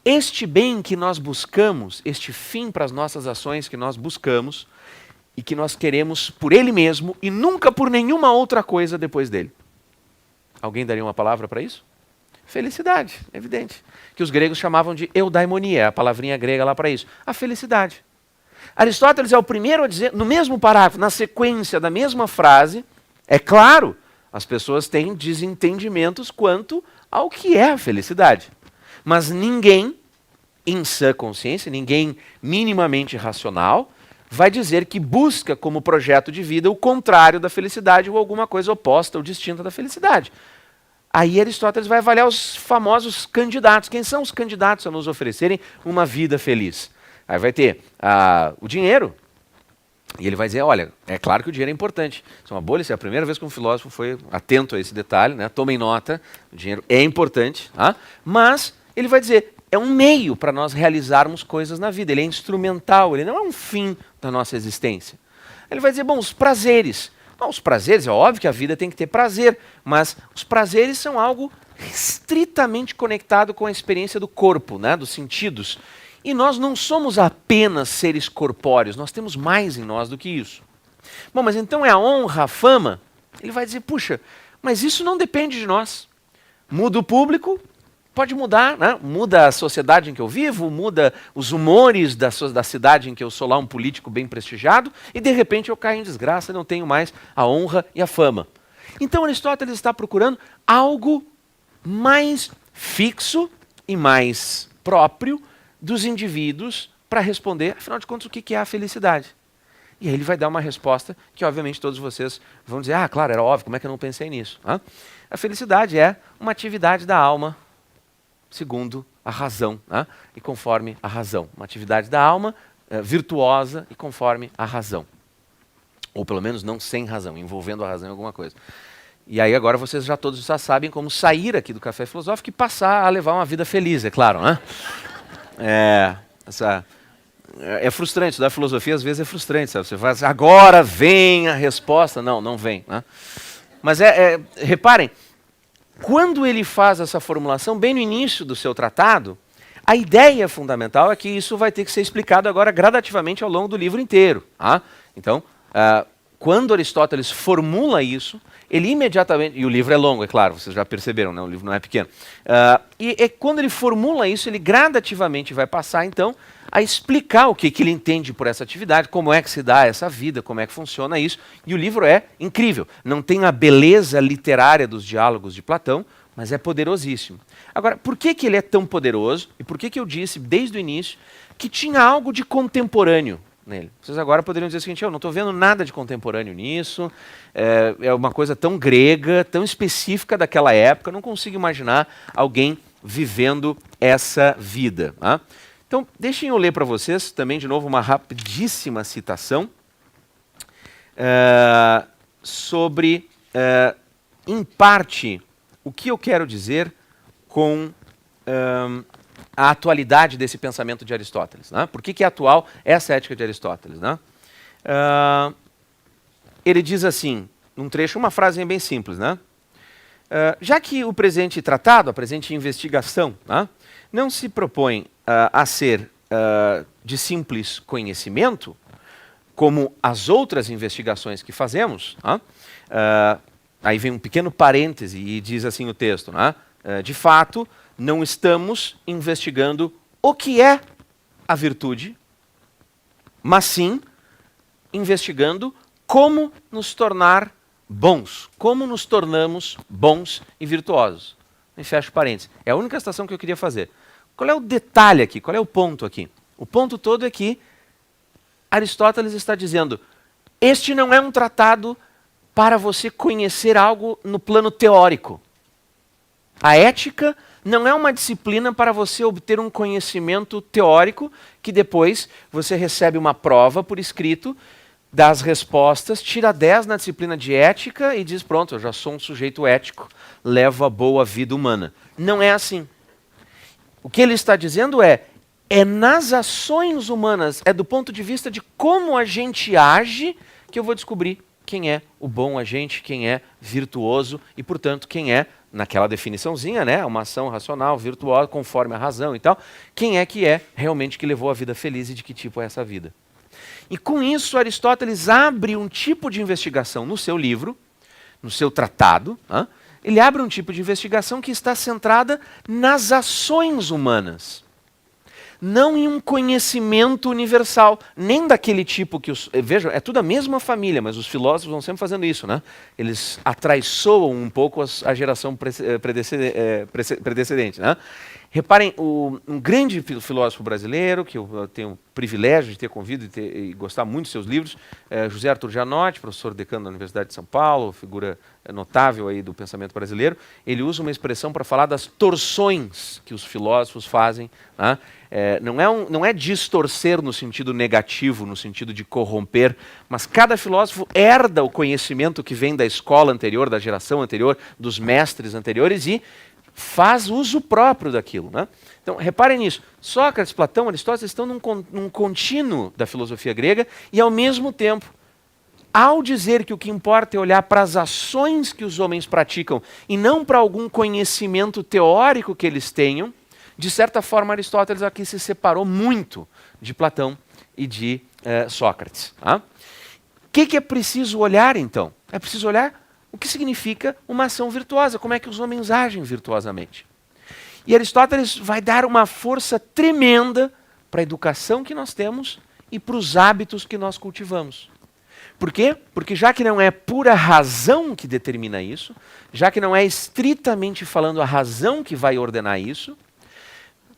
Este bem que nós buscamos, este fim para as nossas ações que nós buscamos e que nós queremos por ele mesmo e nunca por nenhuma outra coisa depois dele. Alguém daria uma palavra para isso? Felicidade, evidente. Que os gregos chamavam de eudaimonia, a palavrinha grega lá para isso. A felicidade. Aristóteles é o primeiro a dizer, no mesmo parágrafo, na sequência da mesma frase, é claro, as pessoas têm desentendimentos quanto ao que é a felicidade. Mas ninguém, em sã consciência, ninguém minimamente racional, vai dizer que busca como projeto de vida o contrário da felicidade ou alguma coisa oposta ou distinta da felicidade. Aí Aristóteles vai avaliar os famosos candidatos. Quem são os candidatos a nos oferecerem uma vida feliz? Aí vai ter o dinheiro, e ele vai dizer, olha, é claro que o dinheiro é importante. Isso é uma boa lição, é a primeira vez que um filósofo foi atento a esse detalhe, né? Tomem nota, o dinheiro é importante, mas ele vai dizer, é um meio para nós realizarmos coisas na vida, ele é instrumental, ele não é um fim da nossa existência. Ele vai dizer, bom, os prazeres. Bom, os prazeres, é óbvio que a vida tem que ter prazer, mas os prazeres são algo estritamente conectado com a experiência do corpo, né? Dos sentidos. E nós não somos apenas seres corpóreos, nós temos mais em nós do que isso. Bom, mas então é a honra, a fama? Ele vai dizer, puxa, mas isso não depende de nós. Muda o público, pode mudar, né? Muda a sociedade em que eu vivo, muda os humores da cidade em que eu sou lá um político bem prestigiado, e de repente eu caio em desgraça e não tenho mais a honra e a fama. Então Aristóteles está procurando algo mais fixo e mais próprio dos indivíduos para responder, afinal de contas, o que é a felicidade. E aí ele vai dar uma resposta que, obviamente, todos vocês vão dizer, claro, era óbvio, como é que eu não pensei nisso? A felicidade é uma atividade da alma segundo a razão, e conforme a razão. Uma atividade da alma virtuosa e conforme a razão. Ou pelo menos não sem razão, envolvendo a razão em alguma coisa. E aí agora vocês todos já sabem como sair aqui do Café Filosófico e passar a levar uma vida feliz, é claro, né? É frustrante, estudar filosofia às vezes é frustrante, sabe? Você faz, agora vem a resposta. Não, não vem. Né? Mas reparem, quando ele faz essa formulação, bem no início do seu tratado, a ideia fundamental é que isso vai ter que ser explicado agora gradativamente ao longo do livro inteiro. Então, quando Aristóteles formula isso, ele imediatamente, e o livro é longo, é claro, vocês já perceberam, né? O livro não é pequeno. Quando ele formula isso, ele gradativamente vai passar, então, a explicar o que ele entende por essa atividade, como é que se dá essa vida, como é que funciona isso. E o livro é incrível. Não tem a beleza literária dos diálogos de Platão, mas é poderosíssimo. Agora, por que ele é tão poderoso? E por que eu disse desde o início que tinha algo de contemporâneo nele? Vocês agora poderiam dizer o seguinte: eu não estou vendo nada de contemporâneo nisso, é uma coisa tão grega, tão específica daquela época, eu não consigo imaginar alguém vivendo essa vida. Tá? Então, deixem eu ler para vocês também, de novo, uma rapidíssima citação sobre, em parte, o que eu quero dizer com a atualidade desse pensamento de Aristóteles. Né? Por que é atual essa ética de Aristóteles? Né? Ele diz assim, num trecho, uma frase bem simples, né? Já que o presente tratado, a presente investigação, né, não se propõe a ser de simples conhecimento, como as outras investigações que fazemos, né, aí vem um pequeno parêntese e diz assim o texto, né, de fato, não estamos investigando o que é a virtude, mas sim investigando como nos tornar bons, como nos tornamos bons e virtuosos. E fecho parênteses. É a única citação que eu queria fazer. Qual é o detalhe aqui? Qual é o ponto aqui? O ponto todo é que Aristóteles está dizendo: este não é um tratado para você conhecer algo no plano teórico. A ética não é uma disciplina para você obter um conhecimento teórico que depois você recebe uma prova por escrito, dá as respostas, tira 10 na disciplina de ética e diz: pronto, eu já sou um sujeito ético, levo a boa vida humana. Não é assim. O que ele está dizendo é nas ações humanas, é do ponto de vista de como a gente age que eu vou descobrir quem é o bom agente, quem é virtuoso e, portanto, quem é, naquela definiçãozinha, né, uma ação racional, virtuosa, conforme a razão e tal, quem é que é realmente que levou a vida feliz e de que tipo é essa vida. E com isso, Aristóteles abre um tipo de investigação no seu livro, no seu tratado, né? Ele abre um tipo de investigação que está centrada nas ações humanas, não em um conhecimento universal, nem daquele tipo que os... Vejam, é tudo a mesma família, mas os filósofos vão sempre fazendo isso, né? Eles atraiçoam um pouco a geração predecedente, né? Reparem, um grande filósofo brasileiro, que eu tenho o privilégio de ter convido e gostar muito dos seus livros, José Arthur Janotti, professor decano da Universidade de São Paulo, figura notável aí do pensamento brasileiro. Ele usa uma expressão para falar das torções que os filósofos fazem, né? Não é distorcer no sentido negativo, no sentido de corromper, mas cada filósofo herda o conhecimento que vem da escola anterior, da geração anterior, dos mestres anteriores e faz uso próprio daquilo. Né? Então, reparem nisso. Sócrates, Platão, Aristóteles estão num contínuo da filosofia grega e, ao mesmo tempo, ao dizer que o que importa é olhar para as ações que os homens praticam e não para algum conhecimento teórico que eles tenham, de certa forma, Aristóteles aqui se separou muito de Platão e de Sócrates. Tá? O que é preciso olhar, então? É preciso olhar o que significa uma ação virtuosa, como é que os homens agem virtuosamente. E Aristóteles vai dar uma força tremenda para a educação que nós temos e para os hábitos que nós cultivamos. Por quê? Porque já que não é pura razão que determina isso, já que não é estritamente falando a razão que vai ordenar isso,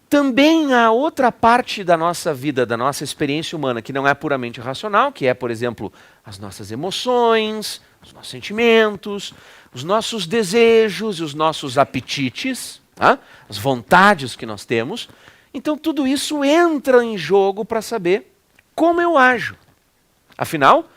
também há outra parte da nossa vida, da nossa experiência humana, que não é puramente racional, que é, por exemplo, as nossas emoções, os nossos sentimentos, os nossos desejos e os nossos apetites, tá? As vontades que nós temos. Então tudo isso entra em jogo para saber como eu ajo. Afinal,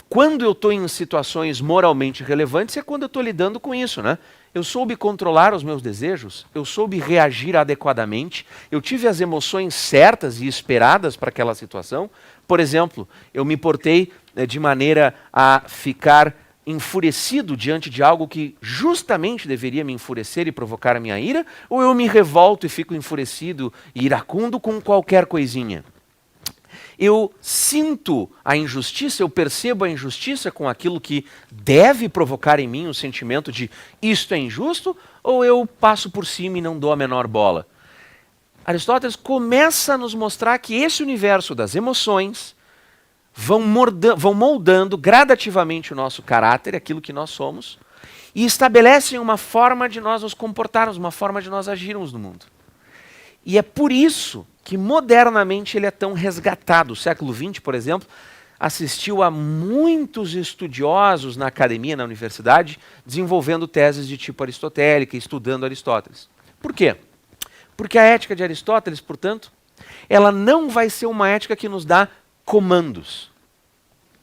quando eu estou em situações moralmente relevantes é quando eu estou lidando com isso, né? Eu soube controlar os meus desejos, eu soube reagir adequadamente, eu tive as emoções certas e esperadas para aquela situação. Por exemplo, eu me portei de maneira a ficar enfurecido diante de algo que justamente deveria me enfurecer e provocar a minha ira, ou eu me revolto e fico enfurecido e iracundo com qualquer coisinha? Eu sinto a injustiça, eu percebo a injustiça com aquilo que deve provocar em mim um sentimento de isto é injusto, ou eu passo por cima e não dou a menor bola? Aristóteles começa a nos mostrar que esse universo das emoções vão moldando gradativamente o nosso caráter, aquilo que nós somos, e estabelecem uma forma de nós nos comportarmos, uma forma de nós agirmos no mundo. E é por isso que modernamente ele é tão resgatado. O século XX, por exemplo, assistiu a muitos estudiosos na academia, na universidade, desenvolvendo teses de tipo aristotélica, estudando Aristóteles. Por quê? Porque a ética de Aristóteles, portanto, ela não vai ser uma ética que nos dá comandos.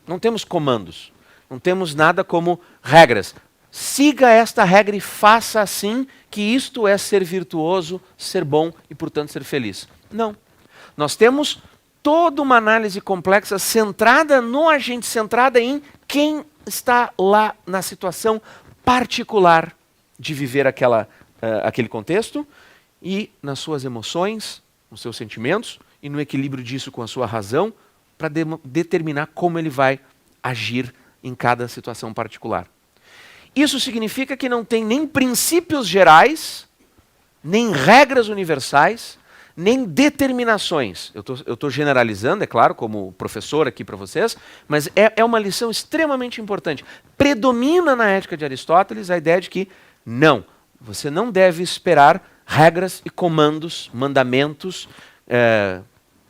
Não temos comandos, não temos nada como regras. Siga esta regra e faça assim, que isto é ser virtuoso, ser bom e, portanto, ser feliz. Não. Nós temos toda uma análise complexa centrada no agente, centrada em quem está lá na situação particular de viver aquele contexto e nas suas emoções, nos seus sentimentos e no equilíbrio disso com a sua razão para determinar como ele vai agir em cada situação particular. Isso significa que não tem nem princípios gerais, nem regras universais, nem determinações. Eu estou generalizando, é claro, como professor aqui para vocês, mas é uma lição extremamente importante. Predomina na ética de Aristóteles a ideia de que não, você não deve esperar regras e comandos, mandamentos,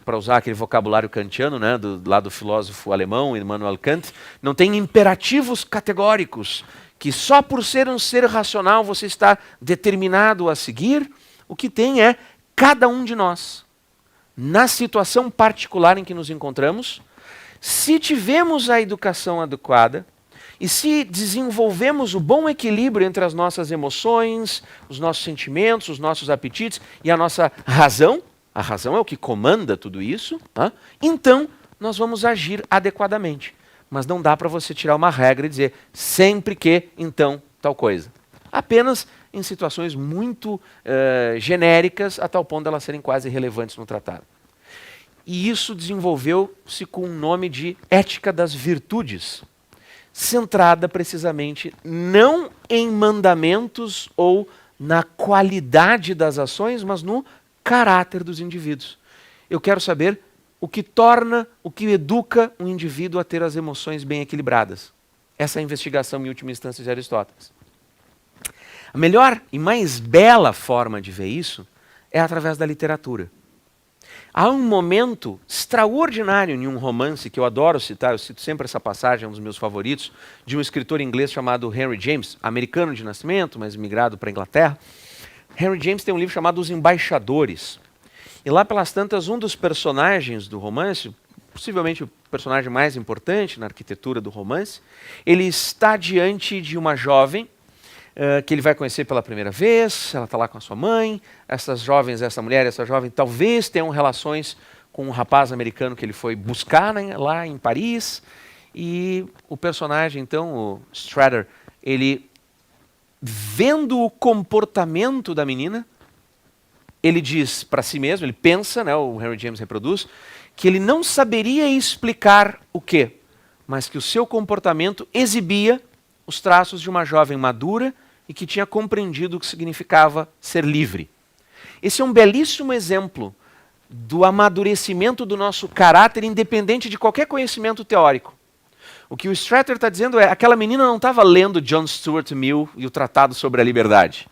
para usar aquele vocabulário kantiano, né, lá do filósofo alemão, Immanuel Kant, não tem imperativos categóricos, que só por ser um ser racional você está determinado a seguir. O que tem é cada um de nós, na situação particular em que nos encontramos, se tivemos a educação adequada e se desenvolvemos o bom equilíbrio entre as nossas emoções, os nossos sentimentos, os nossos apetites e a nossa razão, a razão é o que comanda tudo isso, então nós vamos agir adequadamente. Mas não dá para você tirar uma regra e dizer sempre que, então, tal coisa. Apenas em situações muito genéricas, a tal ponto de elas serem quase irrelevantes no tratado. E isso desenvolveu-se com o nome de ética das virtudes, centrada precisamente não em mandamentos ou na qualidade das ações, mas no caráter dos indivíduos. Eu quero saber o que educa um indivíduo a ter as emoções bem equilibradas. Essa é a investigação, em última instância, de Aristóteles. A melhor e mais bela forma de ver isso é através da literatura. Há um momento extraordinário em um romance que eu adoro citar, eu cito sempre essa passagem, é um dos meus favoritos, de um escritor inglês chamado Henry James, americano de nascimento, mas migrado para a Inglaterra. Henry James tem um livro chamado Os Embaixadores. E lá pelas tantas, um dos personagens do romance, possivelmente o personagem mais importante na arquitetura do romance, ele está diante de uma jovem que ele vai conhecer pela primeira vez, ela está lá com a sua mãe, essa mulher, essa jovem, talvez tenham relações com um rapaz americano que ele foi buscar, né, lá em Paris, e o personagem, então, o Strader, ele, vendo o comportamento da menina, ele diz para si mesmo, ele pensa, né, o Henry James reproduz, que ele não saberia explicar o quê, mas que o seu comportamento exibia os traços de uma jovem madura e que tinha compreendido o que significava ser livre. Esse é um belíssimo exemplo do amadurecimento do nosso caráter independente de qualquer conhecimento teórico. O que o Strater está dizendo é, aquela menina não estava lendo John Stuart Mill e o Tratado sobre a Liberdade.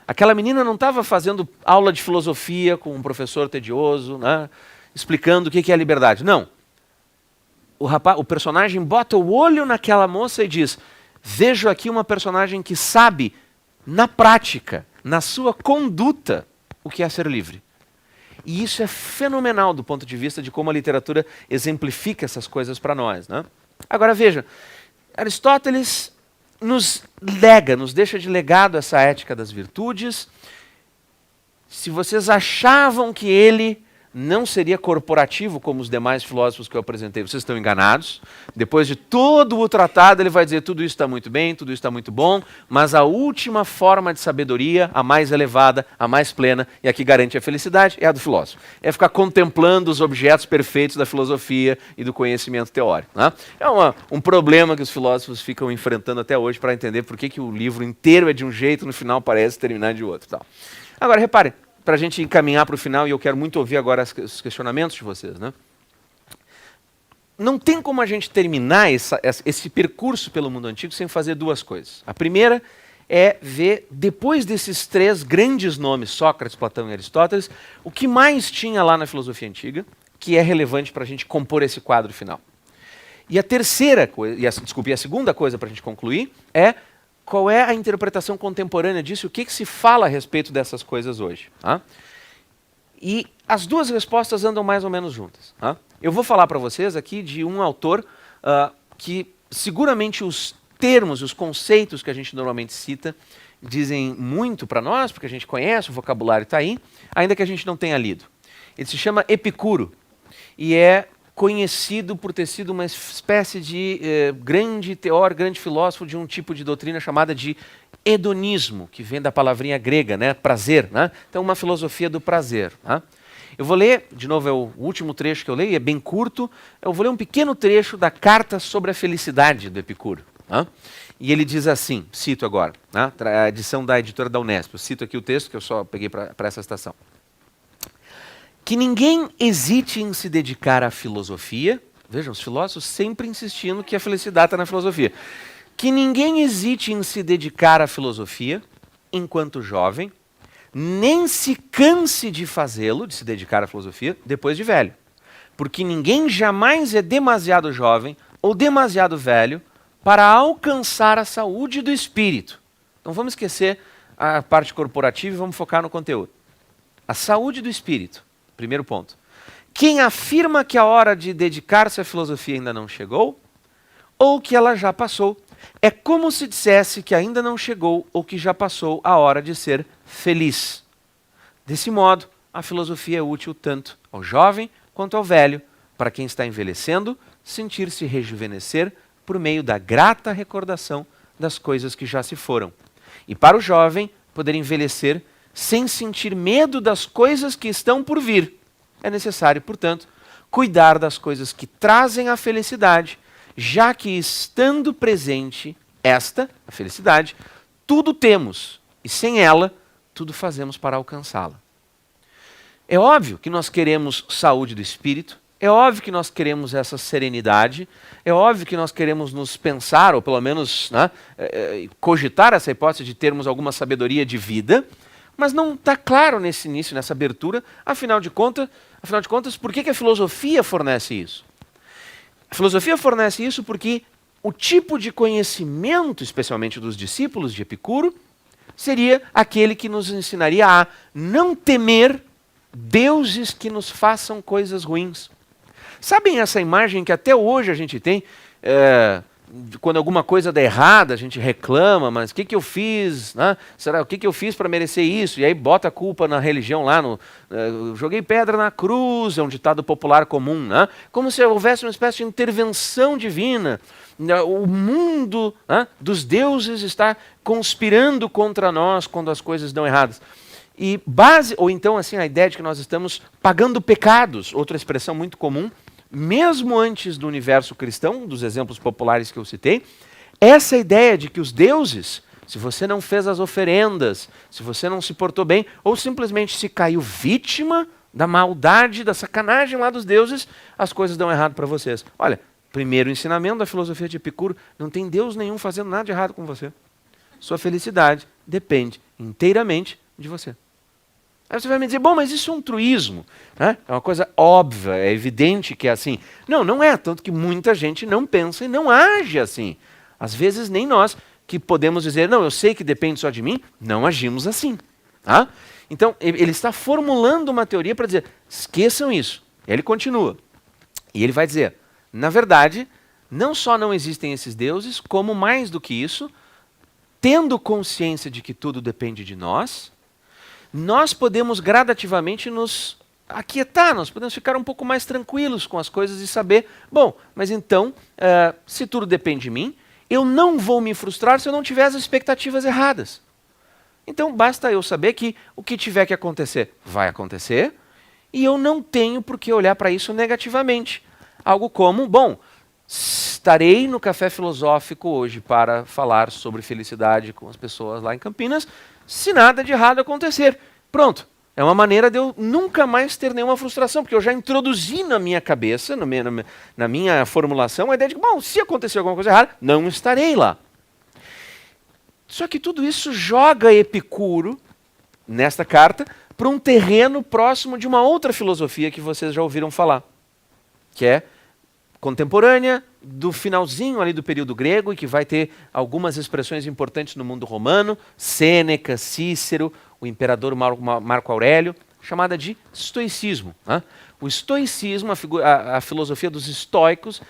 Aquela menina não estava fazendo aula de filosofia com um professor tedioso, né, explicando o que é a liberdade. Não. O personagem bota o olho naquela moça e diz, vejo aqui uma personagem que sabe, na prática, na sua conduta, o que é ser livre. E isso é fenomenal do ponto de vista de como a literatura exemplifica essas coisas para nós, né? Agora veja, Aristóteles nos deixa de legado essa ética das virtudes. Se vocês achavam que ele não seria corporativo como os demais filósofos que eu apresentei, vocês estão enganados. Depois de todo o tratado, ele vai dizer tudo isso está muito bem, tudo isso está muito bom, mas a última forma de sabedoria, a mais elevada, a mais plena, e a que garante a felicidade, é a do filósofo. É ficar contemplando os objetos perfeitos da filosofia e do conhecimento teórico, né? É um problema que os filósofos ficam enfrentando até hoje para entender por que o livro inteiro é de um jeito e no final parece terminar de outro. Tal. Agora, reparem, para a gente encaminhar para o final, e eu quero muito ouvir agora os questionamentos de vocês, né? não tem como a gente terminar esse percurso pelo mundo antigo sem fazer duas coisas. A primeira é ver, depois desses três grandes nomes, Sócrates, Platão e Aristóteles, o que mais tinha lá na filosofia antiga, que é relevante para a gente compor esse quadro final. E a terceira coisa, e a segunda coisa para a gente concluir é qual é a interpretação contemporânea disso, o que se fala a respeito dessas coisas hoje. Tá? E as duas respostas andam mais ou menos juntas. Tá? Eu vou falar para vocês aqui de um autor que seguramente os termos, os conceitos que a gente normalmente cita, dizem muito para nós, porque a gente conhece, o vocabulário está aí, ainda que a gente não tenha lido. Ele se chama Epicuro e é conhecido por ter sido uma espécie de grande teórico, grande filósofo de um tipo de doutrina chamada de hedonismo, que vem da palavrinha grega, né, prazer. Né? Então, uma filosofia do prazer. Né? Eu vou ler, de novo, é o último trecho que eu leio, é bem curto, eu vou ler um pequeno trecho da Carta sobre a Felicidade do Epicuro. Né? E ele diz assim, cito agora, né, a edição da editora da Unesp, eu cito aqui o texto que eu só peguei para essa citação. Que ninguém hesite em se dedicar à filosofia. Vejam, os filósofos sempre insistindo que a felicidade está na filosofia. Que ninguém hesite em se dedicar à filosofia enquanto jovem, nem se canse de fazê-lo, de se dedicar à filosofia, depois de velho. Porque ninguém jamais é demasiado jovem ou demasiado velho para alcançar a saúde do espírito. Então vamos esquecer a parte corporativa e vamos focar no conteúdo. A saúde do espírito. Primeiro ponto. Quem afirma que a hora de dedicar-se à filosofia ainda não chegou, ou que ela já passou, é como se dissesse que ainda não chegou ou que já passou a hora de ser feliz. Desse modo, a filosofia é útil tanto ao jovem quanto ao velho, para quem está envelhecendo, sentir-se rejuvenescer por meio da grata recordação das coisas que já se foram. E para o jovem, poder envelhecer sem sentir medo das coisas que estão por vir. É necessário, portanto, cuidar das coisas que trazem a felicidade, já que estando presente esta, a felicidade, tudo temos, e sem ela, tudo fazemos para alcançá-la. É óbvio que nós queremos saúde do espírito, é óbvio que nós queremos essa serenidade, é óbvio que nós queremos nos pensar, ou pelo menos cogitar essa hipótese de termos alguma sabedoria de vida, mas não está claro nesse início, nessa abertura, afinal de contas, por que a filosofia fornece isso? A filosofia fornece isso porque o tipo de conhecimento, especialmente dos discípulos de Epicuro, seria aquele que nos ensinaria a não temer deuses que nos façam coisas ruins. Sabem essa imagem que até hoje a gente tem, quando alguma coisa dá errada, a gente reclama, mas o que eu fiz? Né? Será o que eu fiz para merecer isso? E aí bota a culpa na religião lá, joguei pedra na cruz, é um ditado popular comum, né? Como se houvesse uma espécie de intervenção divina. O mundo dos deuses está conspirando contra nós quando as coisas dão erradas. E ou então assim, a ideia de que nós estamos pagando pecados, outra expressão muito comum, mesmo antes do universo cristão, dos exemplos populares que eu citei, essa ideia de que os deuses, se você não fez as oferendas, se você não se portou bem, ou simplesmente se caiu vítima da maldade, da sacanagem lá dos deuses, as coisas dão errado para vocês. Olha, primeiro ensinamento da filosofia de Epicuro, não tem Deus nenhum fazendo nada de errado com você. Sua felicidade depende inteiramente de você. Aí você vai me dizer, bom, mas isso é um truísmo, né? É uma coisa óbvia, é evidente que é assim. Não, não é, tanto que muita gente não pensa e não age assim. Às vezes nem nós que podemos dizer, não, eu sei que depende só de mim, não agimos assim. Tá? Então, ele está formulando uma teoria para dizer, esqueçam isso. Ele continua. E ele vai dizer, na verdade, não só não existem esses deuses, como mais do que isso, tendo consciência de que tudo depende de nós podemos gradativamente nos aquietar, nós podemos ficar um pouco mais tranquilos com as coisas e saber, bom, mas então, se tudo depende de mim, eu não vou me frustrar se eu não tiver as expectativas erradas. Então basta eu saber que o que tiver que acontecer, vai acontecer, e eu não tenho por que olhar para isso negativamente. Algo como, bom, estarei no Café Filosófico hoje para falar sobre felicidade com as pessoas lá em Campinas, se nada de errado acontecer. Pronto, É uma maneira de eu nunca mais ter nenhuma frustração, porque eu já introduzi na minha cabeça, na minha formulação, a ideia de que, bom, se acontecer alguma coisa errada, não estarei lá. Só que tudo isso joga Epicuro, nesta carta, para um terreno próximo de uma outra filosofia que vocês já ouviram falar, que é contemporânea, do finalzinho ali do período grego, e que vai ter algumas expressões importantes no mundo romano, Sêneca, Cícero, o imperador Marco Aurélio, chamada de estoicismo. Né? O estoicismo, a filosofia dos estoicos,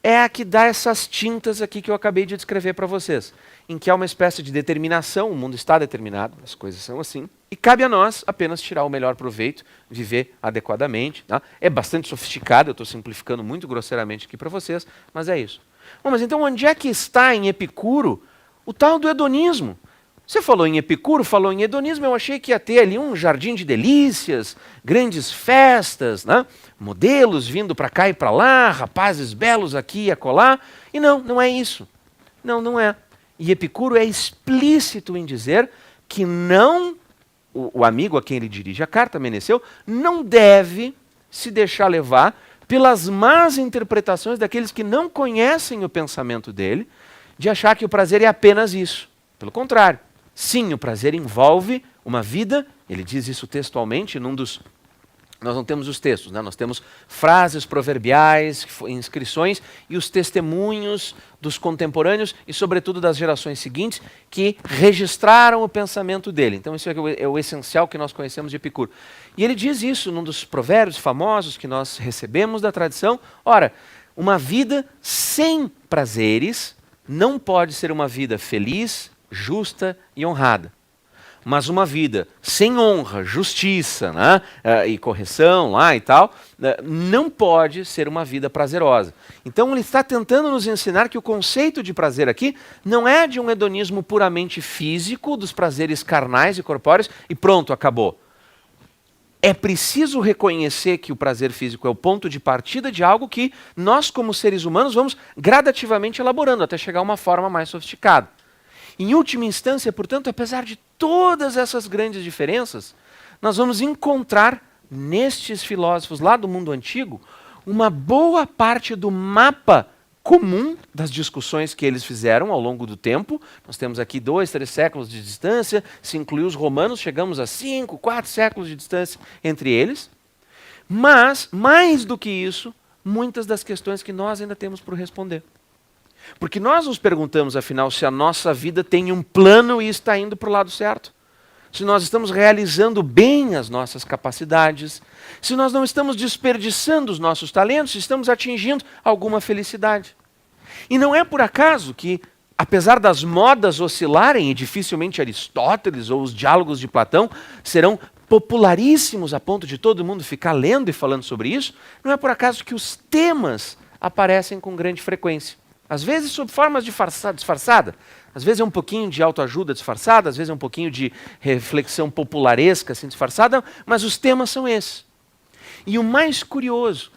é a que dá essas tintas aqui que eu acabei de descrever para vocês, em que há uma espécie de determinação, o mundo está determinado, as coisas são assim, e cabe a nós apenas tirar o melhor proveito, viver adequadamente. Tá? É bastante sofisticado, eu estou simplificando muito grosseiramente aqui para vocês, mas é isso. Bom, mas então onde é que está em Epicuro o tal do hedonismo? Você falou em Epicuro, falou em hedonismo, eu achei que ia ter ali um jardim de delícias, grandes festas, né? Modelos vindo para cá e para lá, rapazes belos aqui e acolá, e não é isso. Não é. E Epicuro é explícito em dizer que não, o amigo a quem ele dirige a carta, Meneceu, não deve se deixar levar pelas más interpretações daqueles que não conhecem o pensamento dele, de achar que o prazer é apenas isso. Pelo contrário. Sim, o prazer envolve uma vida, ele diz isso textualmente, nós não temos os textos, né? Nós temos frases proverbiais, inscrições e os testemunhos dos contemporâneos e, sobretudo, das gerações seguintes que registraram o pensamento dele. Então, isso é o essencial que nós conhecemos de Epicuro. E ele diz isso num dos provérbios famosos que nós recebemos da tradição. Ora, uma vida sem prazeres não pode ser uma vida feliz, justa e honrada. Mas uma vida sem honra, justiça, né, e correção lá e tal, não pode ser uma vida prazerosa. Então ele está tentando nos ensinar que o conceito de prazer aqui não é de um hedonismo puramente físico, dos prazeres carnais e corpóreos, e pronto, acabou. É preciso reconhecer que o prazer físico é o ponto de partida de algo que nós, como seres humanos, vamos gradativamente elaborando, até chegar a uma forma mais sofisticada. Em última instância, portanto, apesar de todas essas grandes diferenças, nós vamos encontrar nestes filósofos lá do mundo antigo uma boa parte do mapa comum das discussões que eles fizeram ao longo do tempo. Nós temos aqui 2, 3 séculos de distância, se incluir os romanos, chegamos a 5, 4 séculos de distância entre eles. Mas, mais do que isso, muitas das questões que nós ainda temos por responder. Porque nós nos perguntamos, afinal, se a nossa vida tem um plano e está indo para o lado certo. Se nós estamos realizando bem as nossas capacidades, se nós não estamos desperdiçando os nossos talentos, se estamos atingindo alguma felicidade. E não é por acaso que, apesar das modas oscilarem, e dificilmente Aristóteles ou os diálogos de Platão serão popularíssimos a ponto de todo mundo ficar lendo e falando sobre isso, não é por acaso que os temas aparecem com grande frequência. Às vezes sob formas disfarçada, às vezes é um pouquinho de autoajuda disfarçada, às vezes é um pouquinho de reflexão popularesca assim, disfarçada, mas os temas são esses. E o mais curioso,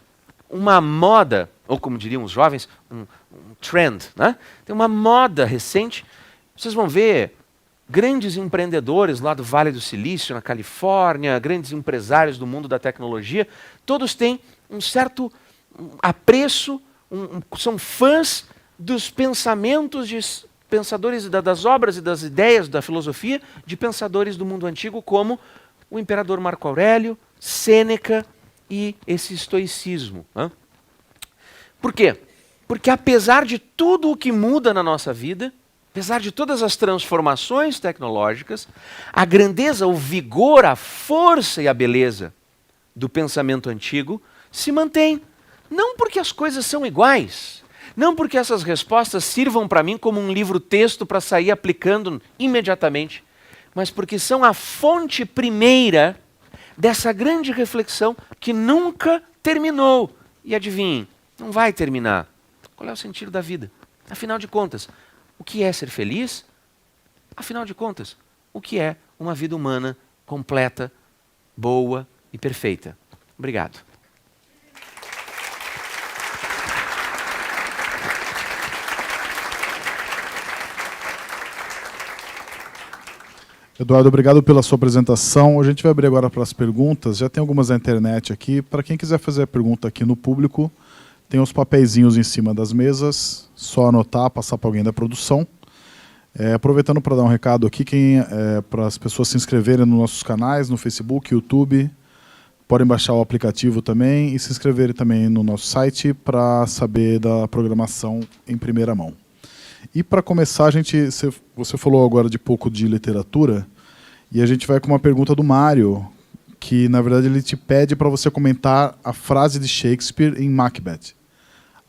uma moda, ou como diriam os jovens, um trend, né? Tem uma moda recente, vocês vão ver grandes empreendedores lá do Vale do Silício, na Califórnia, grandes empresários do mundo da tecnologia, todos têm um certo apreço, são fãs dos pensamentos de pensadores das obras e das ideias da filosofia de pensadores do mundo antigo como o imperador Marco Aurélio, Sêneca e esse estoicismo. Né? Por quê? Porque apesar de tudo o que muda na nossa vida, apesar de todas as transformações tecnológicas, a grandeza, o vigor, a força e a beleza do pensamento antigo se mantém. Não porque as coisas são iguais, não porque essas respostas sirvam para mim como um livro-texto para sair aplicando imediatamente, mas porque são a fonte primeira dessa grande reflexão que nunca terminou. E adivinhem, não vai terminar. Qual é o sentido da vida? Afinal de contas, o que é ser feliz? Afinal de contas, o que é uma vida humana completa, boa e perfeita? Obrigado. Eduardo, obrigado pela sua apresentação. A gente vai abrir agora para as perguntas. Já tem algumas na internet aqui. Para quem quiser fazer a pergunta aqui no público, tem os papeizinhos em cima das mesas. Só anotar, passar para alguém da produção. Aproveitando para dar um recado aqui, para as pessoas se inscreverem nos nossos canais, no Facebook, YouTube. Podem baixar o aplicativo também e se inscreverem também no nosso site para saber da programação em primeira mão. E para começar, você falou agora de pouco de literatura, e a gente vai com uma pergunta do Mário, que na verdade ele te pede para você comentar a frase de Shakespeare em Macbeth.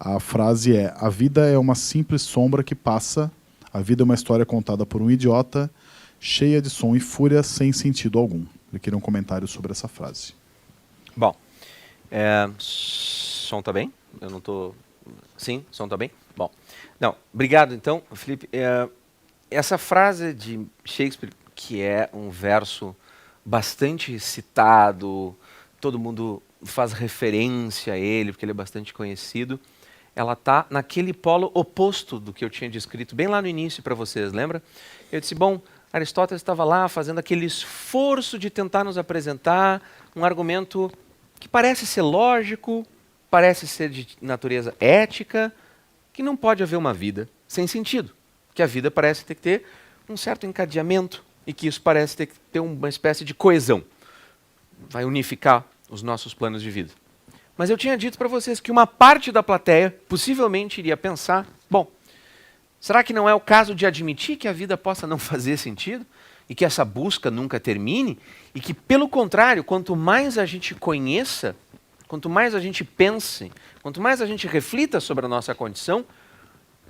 A frase é: a vida é uma simples sombra que passa, a vida é uma história contada por um idiota, cheia de som e fúria, sem sentido algum. Eu queria um comentário sobre essa frase. Bom, som tá bem? Eu não tô... Sim, som tá bem? Bom, não, obrigado então, Felipe. Essa frase de Shakespeare, que é um verso bastante citado, todo mundo faz referência a ele, porque ele é bastante conhecido, ela tá naquele polo oposto do que eu tinha descrito bem lá no início para vocês, lembra? Eu disse, bom, Aristóteles estava lá fazendo aquele esforço de tentar nos apresentar um argumento que parece ser lógico, parece ser de natureza ética, que não pode haver uma vida sem sentido, que a vida parece ter que ter um certo encadeamento e que isso parece ter que ter uma espécie de coesão. Vai unificar os nossos planos de vida. Mas eu tinha dito para vocês que uma parte da plateia possivelmente iria pensar, bom, será que não é o caso de admitir que a vida possa não fazer sentido e que essa busca nunca termine e que, pelo contrário, quanto mais a gente conheça, quanto mais a gente pense, quanto mais a gente reflita sobre a nossa condição,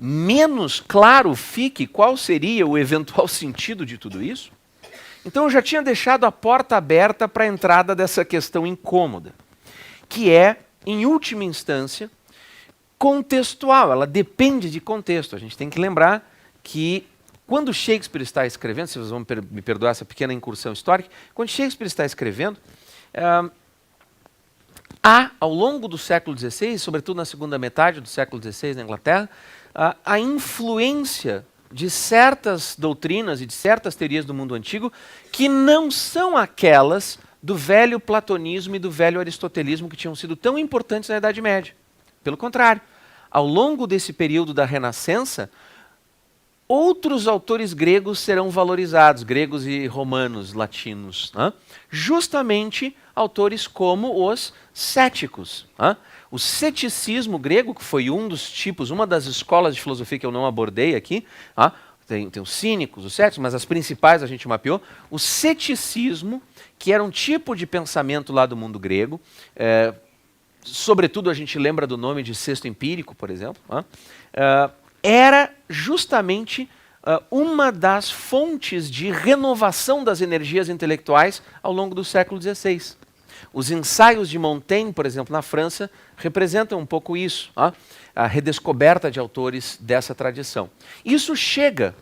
menos claro fique qual seria o eventual sentido de tudo isso? Então eu já tinha deixado a porta aberta para a entrada dessa questão incômoda, que é, em última instância, contextual. Ela depende de contexto. A gente tem que lembrar que quando Shakespeare está escrevendo, se vocês vão me perdoar essa pequena incursão histórica, quando Shakespeare está escrevendo, há, ao longo do século XVI, sobretudo na segunda metade do século XVI na Inglaterra, a influência de certas doutrinas e de certas teorias do mundo antigo que não são aquelas do velho platonismo e do velho aristotelismo que tinham sido tão importantes na Idade Média. Pelo contrário, ao longo desse período da Renascença, outros autores gregos serão valorizados, gregos e romanos, latinos, justamente autores como os céticos. O ceticismo grego, que foi um dos tipos, uma das escolas de filosofia que eu não abordei aqui, tem os cínicos, os céticos, mas as principais a gente mapeou. O ceticismo, que era um tipo de pensamento lá do mundo grego, sobretudo a gente lembra do nome de Sexto Empírico, por exemplo, era justamente uma das fontes de renovação das energias intelectuais ao longo do século XVI. Os ensaios de Montaigne, por exemplo, na França, representam um pouco isso, a redescoberta de autores dessa tradição. Isso chega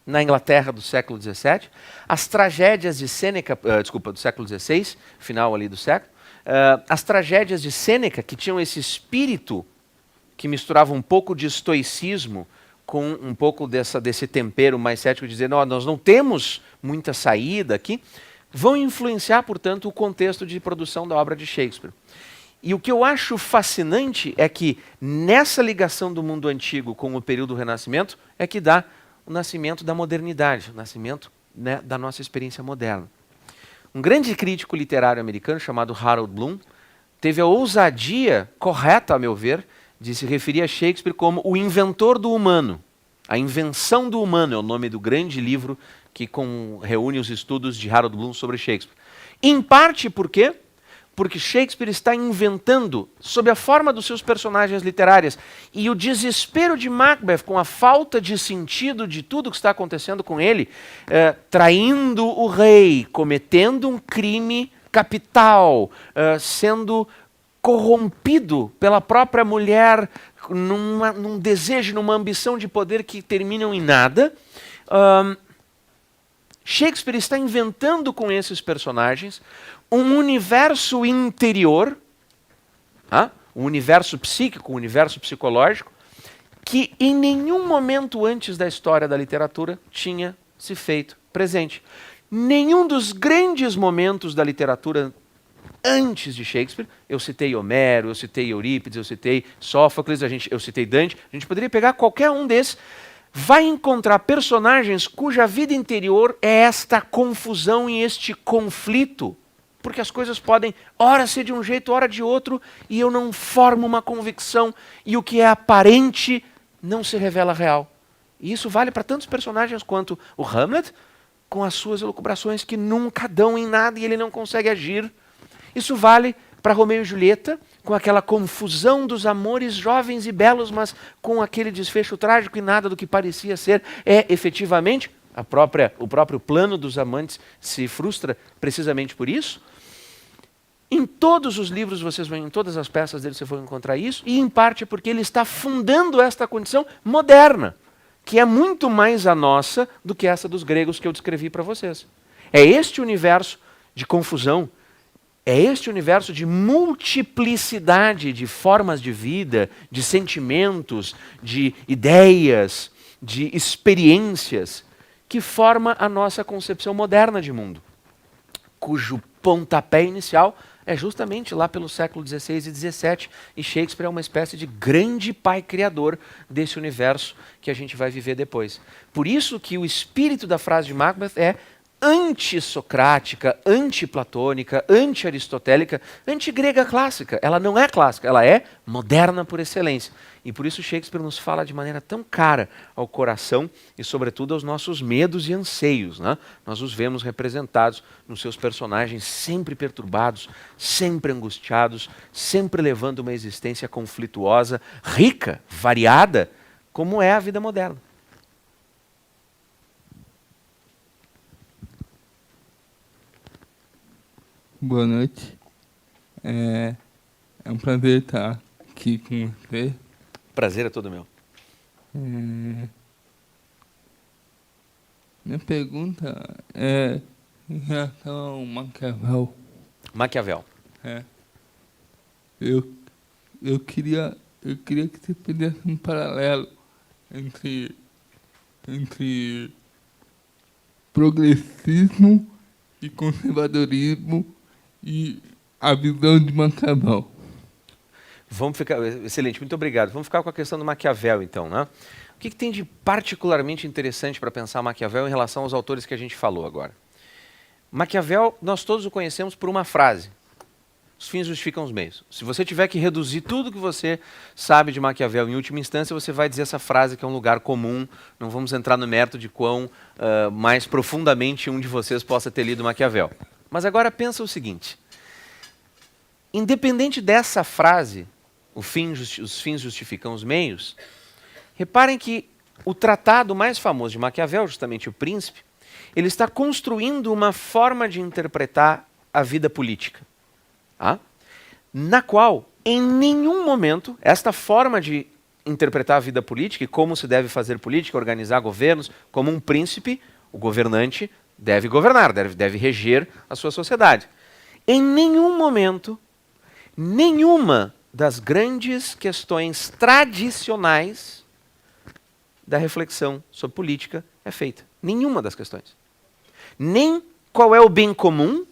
na Inglaterra do século XVII, as tragédias de Sêneca, do século XVI, final ali do século, as tragédias de Sêneca, que tinham esse espírito que misturava um pouco de estoicismo com um pouco desse tempero mais cético, de dizer, nós não temos muita saída aqui, vão influenciar, portanto, o contexto de produção da obra de Shakespeare. E o que eu acho fascinante é que nessa ligação do mundo antigo com o período do Renascimento é que dá o nascimento da modernidade, o nascimento, né, da nossa experiência moderna. Um grande crítico literário americano chamado Harold Bloom teve a ousadia correta, a meu ver, de se referir a Shakespeare como o inventor do humano. A Invenção do Humano é o nome do grande livro que reúne os estudos de Harold Bloom sobre Shakespeare. Em parte por quê? Porque Shakespeare está inventando, sob a forma dos seus personagens literários, e o desespero de Macbeth com a falta de sentido de tudo que está acontecendo com ele, traindo o rei, cometendo um crime capital, sendo corrompido pela própria mulher, num desejo, numa ambição de poder que terminam em nada. Shakespeare está inventando com esses personagens um universo interior, um universo psíquico, um universo psicológico, que em nenhum momento antes da história da literatura tinha se feito presente. nenhum dos grandes momentos da literatura antes de Shakespeare, eu citei Homero, eu citei Eurípides, eu citei Sófocles, eu citei Dante, a gente poderia pegar qualquer um desses, vai encontrar personagens cuja vida interior é esta confusão e este conflito, porque as coisas podem ora ser de um jeito, ora de outro, e eu não formo uma convicção, e o que é aparente não se revela real. E isso vale para tantos personagens quanto o Hamlet, com as suas elucubrações que nunca dão em nada e ele não consegue agir. Isso vale para Romeu e Julieta, com aquela confusão dos amores jovens e belos, mas com aquele desfecho trágico e nada do que parecia ser é efetivamente o próprio plano dos amantes se frustra precisamente por isso. Em todos os livros, em todas as peças dele você vai encontrar isso, e em parte porque ele está fundando esta condição moderna, que é muito mais a nossa do que essa dos gregos que eu descrevi para vocês. É este universo de confusão, é este universo de multiplicidade de formas de vida, de sentimentos, de ideias, de experiências, que forma a nossa concepção moderna de mundo, cujo pontapé inicial é justamente lá pelo século XVI e XVII, e Shakespeare é uma espécie de grande pai criador desse universo que a gente vai viver depois. Por isso que o espírito da frase de Macbeth é anti-socrática, anti-platônica, anti-aristotélica, anti-grega clássica. Ela não é clássica, ela é moderna por excelência. E por isso Shakespeare nos fala de maneira tão cara ao coração e, sobretudo, aos nossos medos e anseios, né? Nós os vemos representados nos seus personagens sempre perturbados, sempre angustiados, sempre levando uma existência conflituosa, rica, variada, como é a vida moderna. Boa noite. É um prazer estar aqui com você. Prazer é todo meu. Minha pergunta é em relação ao Maquiavel. Maquiavel. Eu queria que você fizesse um paralelo entre progressismo e conservadorismo e a visão de Maquiavel. Excelente, muito obrigado. Vamos ficar com a questão do Maquiavel, então, né? O que tem de particularmente interessante para pensar Maquiavel em relação aos autores que a gente falou agora? Maquiavel, nós todos o conhecemos por uma frase: os fins justificam os meios. Se você tiver que reduzir tudo que você sabe de Maquiavel, em última instância, você vai dizer essa frase que é um lugar comum. Não vamos entrar no mérito de quão mais profundamente um de vocês possa ter lido Maquiavel. Mas agora pensa o seguinte: independente dessa frase, os fins justificam os meios, reparem que o tratado mais famoso de Maquiavel, justamente o Príncipe, ele está construindo uma forma de interpretar a vida política, na qual, em nenhum momento, esta forma de interpretar a vida política e como se deve fazer política, organizar governos, como um príncipe, o governante deve governar, deve reger a sua sociedade. Em nenhum momento, nenhuma das grandes questões tradicionais da reflexão sobre política é feita. Nenhuma das questões. Nem qual é o bem comum,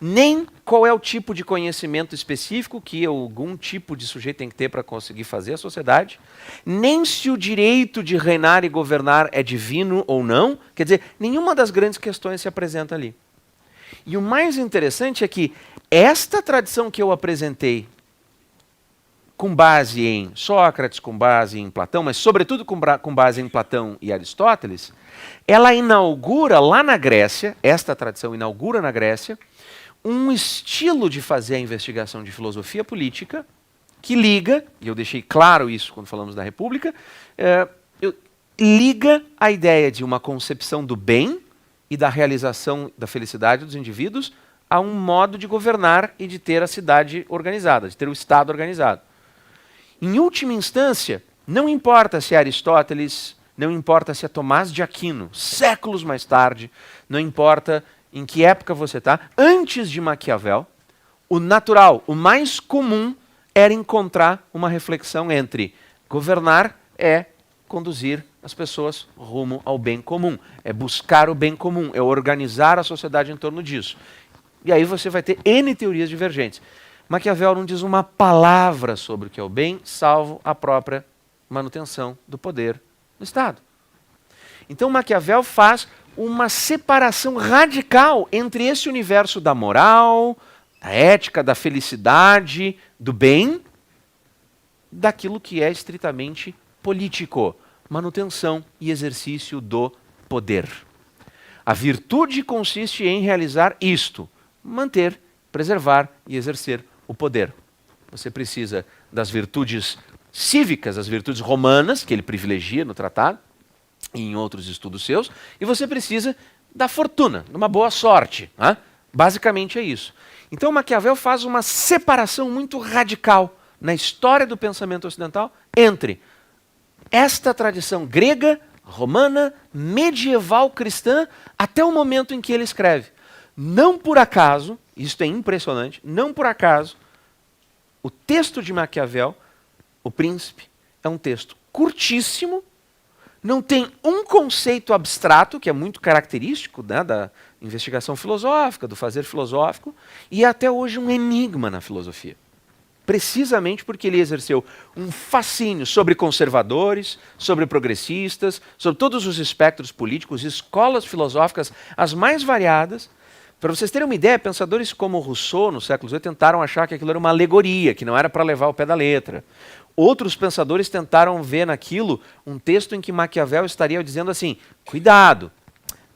nem qual é o tipo de conhecimento específico que algum tipo de sujeito tem que ter para conseguir fazer a sociedade, nem se o direito de reinar e governar é divino ou não. Quer dizer, nenhuma das grandes questões se apresenta ali. E o mais interessante é que esta tradição que eu apresentei, com base em Sócrates, com base em Platão, mas sobretudo com base em Platão e Aristóteles, ela inaugura lá na Grécia, esta tradição inaugura na Grécia, um estilo de fazer a investigação de filosofia política que liga, e eu deixei claro isso quando falamos da República, liga a ideia de uma concepção do bem e da realização da felicidade dos indivíduos a um modo de governar e de ter a cidade organizada, de ter o Estado organizado. Em última instância, não importa se é Aristóteles, não importa se é Tomás de Aquino, séculos mais tarde, não importa em que época você está, antes de Maquiavel, o natural, o mais comum, era encontrar uma reflexão entre governar é conduzir as pessoas rumo ao bem comum. É buscar o bem comum, é organizar a sociedade em torno disso. E aí você vai ter N teorias divergentes. Maquiavel não diz uma palavra sobre o que é o bem, salvo a própria manutenção do poder no Estado. Então Maquiavel faz uma separação radical entre esse universo da moral, da ética, da felicidade, do bem, daquilo que é estritamente político, manutenção e exercício do poder. A virtude consiste em realizar isto, manter, preservar e exercer o poder. Você precisa das virtudes cívicas, as virtudes romanas, que ele privilegia no tratado e em outros estudos seus, e você precisa da fortuna, de uma boa sorte. Né? Basicamente é isso. Então Maquiavel faz uma separação muito radical na história do pensamento ocidental entre esta tradição grega, romana, medieval cristã, até o momento em que ele escreve. Não por acaso, isto é impressionante, não por acaso, o texto de Maquiavel, O Príncipe, é um texto curtíssimo, não tem um conceito abstrato, que é muito característico, né, da investigação filosófica, do fazer filosófico, e é até hoje um enigma na filosofia. Precisamente porque ele exerceu um fascínio sobre conservadores, sobre progressistas, sobre todos os espectros políticos, escolas filosóficas as mais variadas. Para vocês terem uma ideia, pensadores como Rousseau, no século XVIII, tentaram achar que aquilo era uma alegoria, que não era para levar ao pé da letra. Outros pensadores tentaram ver naquilo um texto em que Maquiavel estaria dizendo assim, cuidado,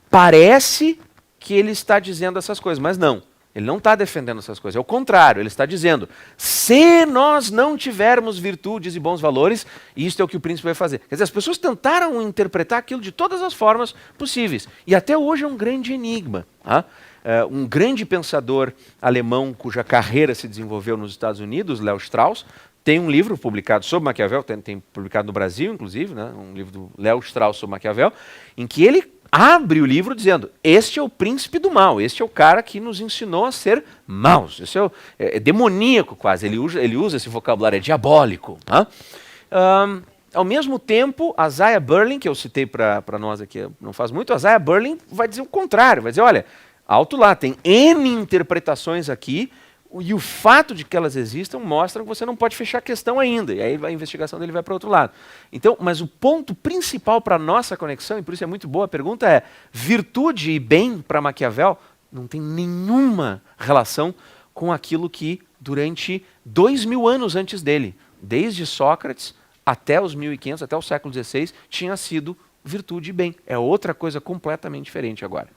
parece que ele está dizendo essas coisas, mas não. Ele não está defendendo essas coisas, é o contrário, ele está dizendo, se nós não tivermos virtudes e bons valores, isto é o que o príncipe vai fazer. Quer dizer, as pessoas tentaram interpretar aquilo de todas as formas possíveis, e até hoje é um grande enigma. Tá? Um grande pensador alemão cuja carreira se desenvolveu nos Estados Unidos, Léo Strauss, tem um livro publicado sobre Maquiavel, tem publicado no Brasil, inclusive, né, um livro do Léo Strauss sobre Maquiavel, em que ele abre o livro dizendo, este é o príncipe do mal, este é o cara que nos ensinou a ser maus, esse é demoníaco quase, ele usa esse vocabulário, é diabólico. Né? Ao mesmo tempo, a Isaiah Berlin, que eu citei para nós aqui não faz muito, a Isaiah Berlin vai dizer o contrário, vai dizer, olha, alto lá, tem N interpretações aqui, e o fato de que elas existam mostra que você não pode fechar a questão ainda. E aí a investigação dele vai para o outro lado. Então, mas o ponto principal para a nossa conexão, e por isso é muito boa a pergunta, é virtude e bem para Maquiavel não tem nenhuma relação com aquilo que durante 2000 anos antes dele, desde Sócrates até os 1500, até o século XVI, tinha sido virtude e bem. É outra coisa completamente diferente agora.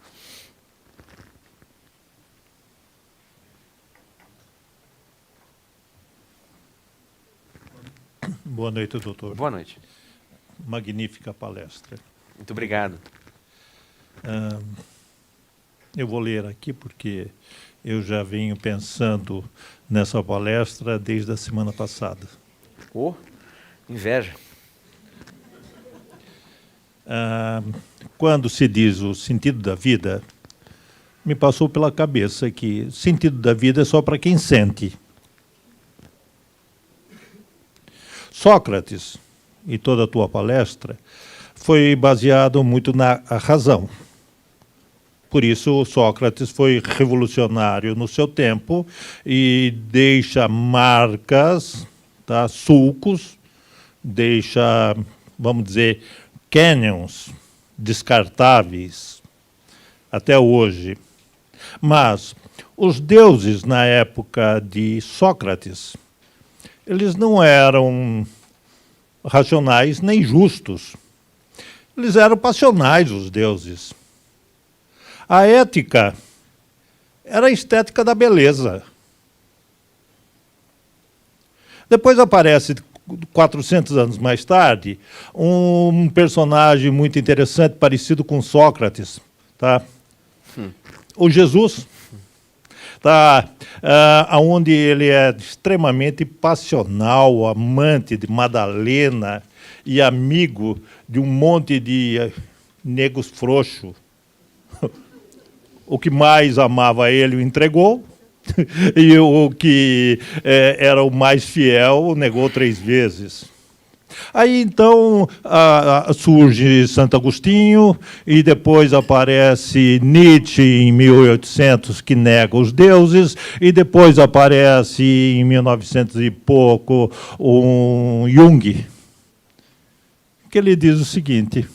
Boa noite, doutor. Boa noite. Magnífica palestra. Muito obrigado. Eu vou ler aqui porque eu já venho pensando nessa palestra desde a semana passada. Oh, inveja. Quando se diz o sentido da vida, me passou pela cabeça que o sentido da vida é só para quem sente. Sócrates, e toda a tua palestra, foi baseado muito na razão. Por isso, Sócrates foi revolucionário no seu tempo e deixa marcas, tá, sulcos, deixa, vamos dizer, canyons descartáveis até hoje. Mas os deuses na época de Sócrates, eles não eram racionais nem justos. Eles eram passionais, os deuses. A ética era a estética da beleza. Depois aparece, 400 anos mais tarde, um personagem muito interessante, parecido com Sócrates, tá? O Jesus. Tá, onde ele é extremamente passional, amante de Madalena e amigo de um monte de negros frouxos. O que mais amava ele o entregou, e o que era o mais fiel o negou 3 vezes. Aí então surge Santo Agostinho e depois aparece Nietzsche em 1800 que nega os deuses e depois aparece em 1900 e pouco um Jung que ele diz o seguinte: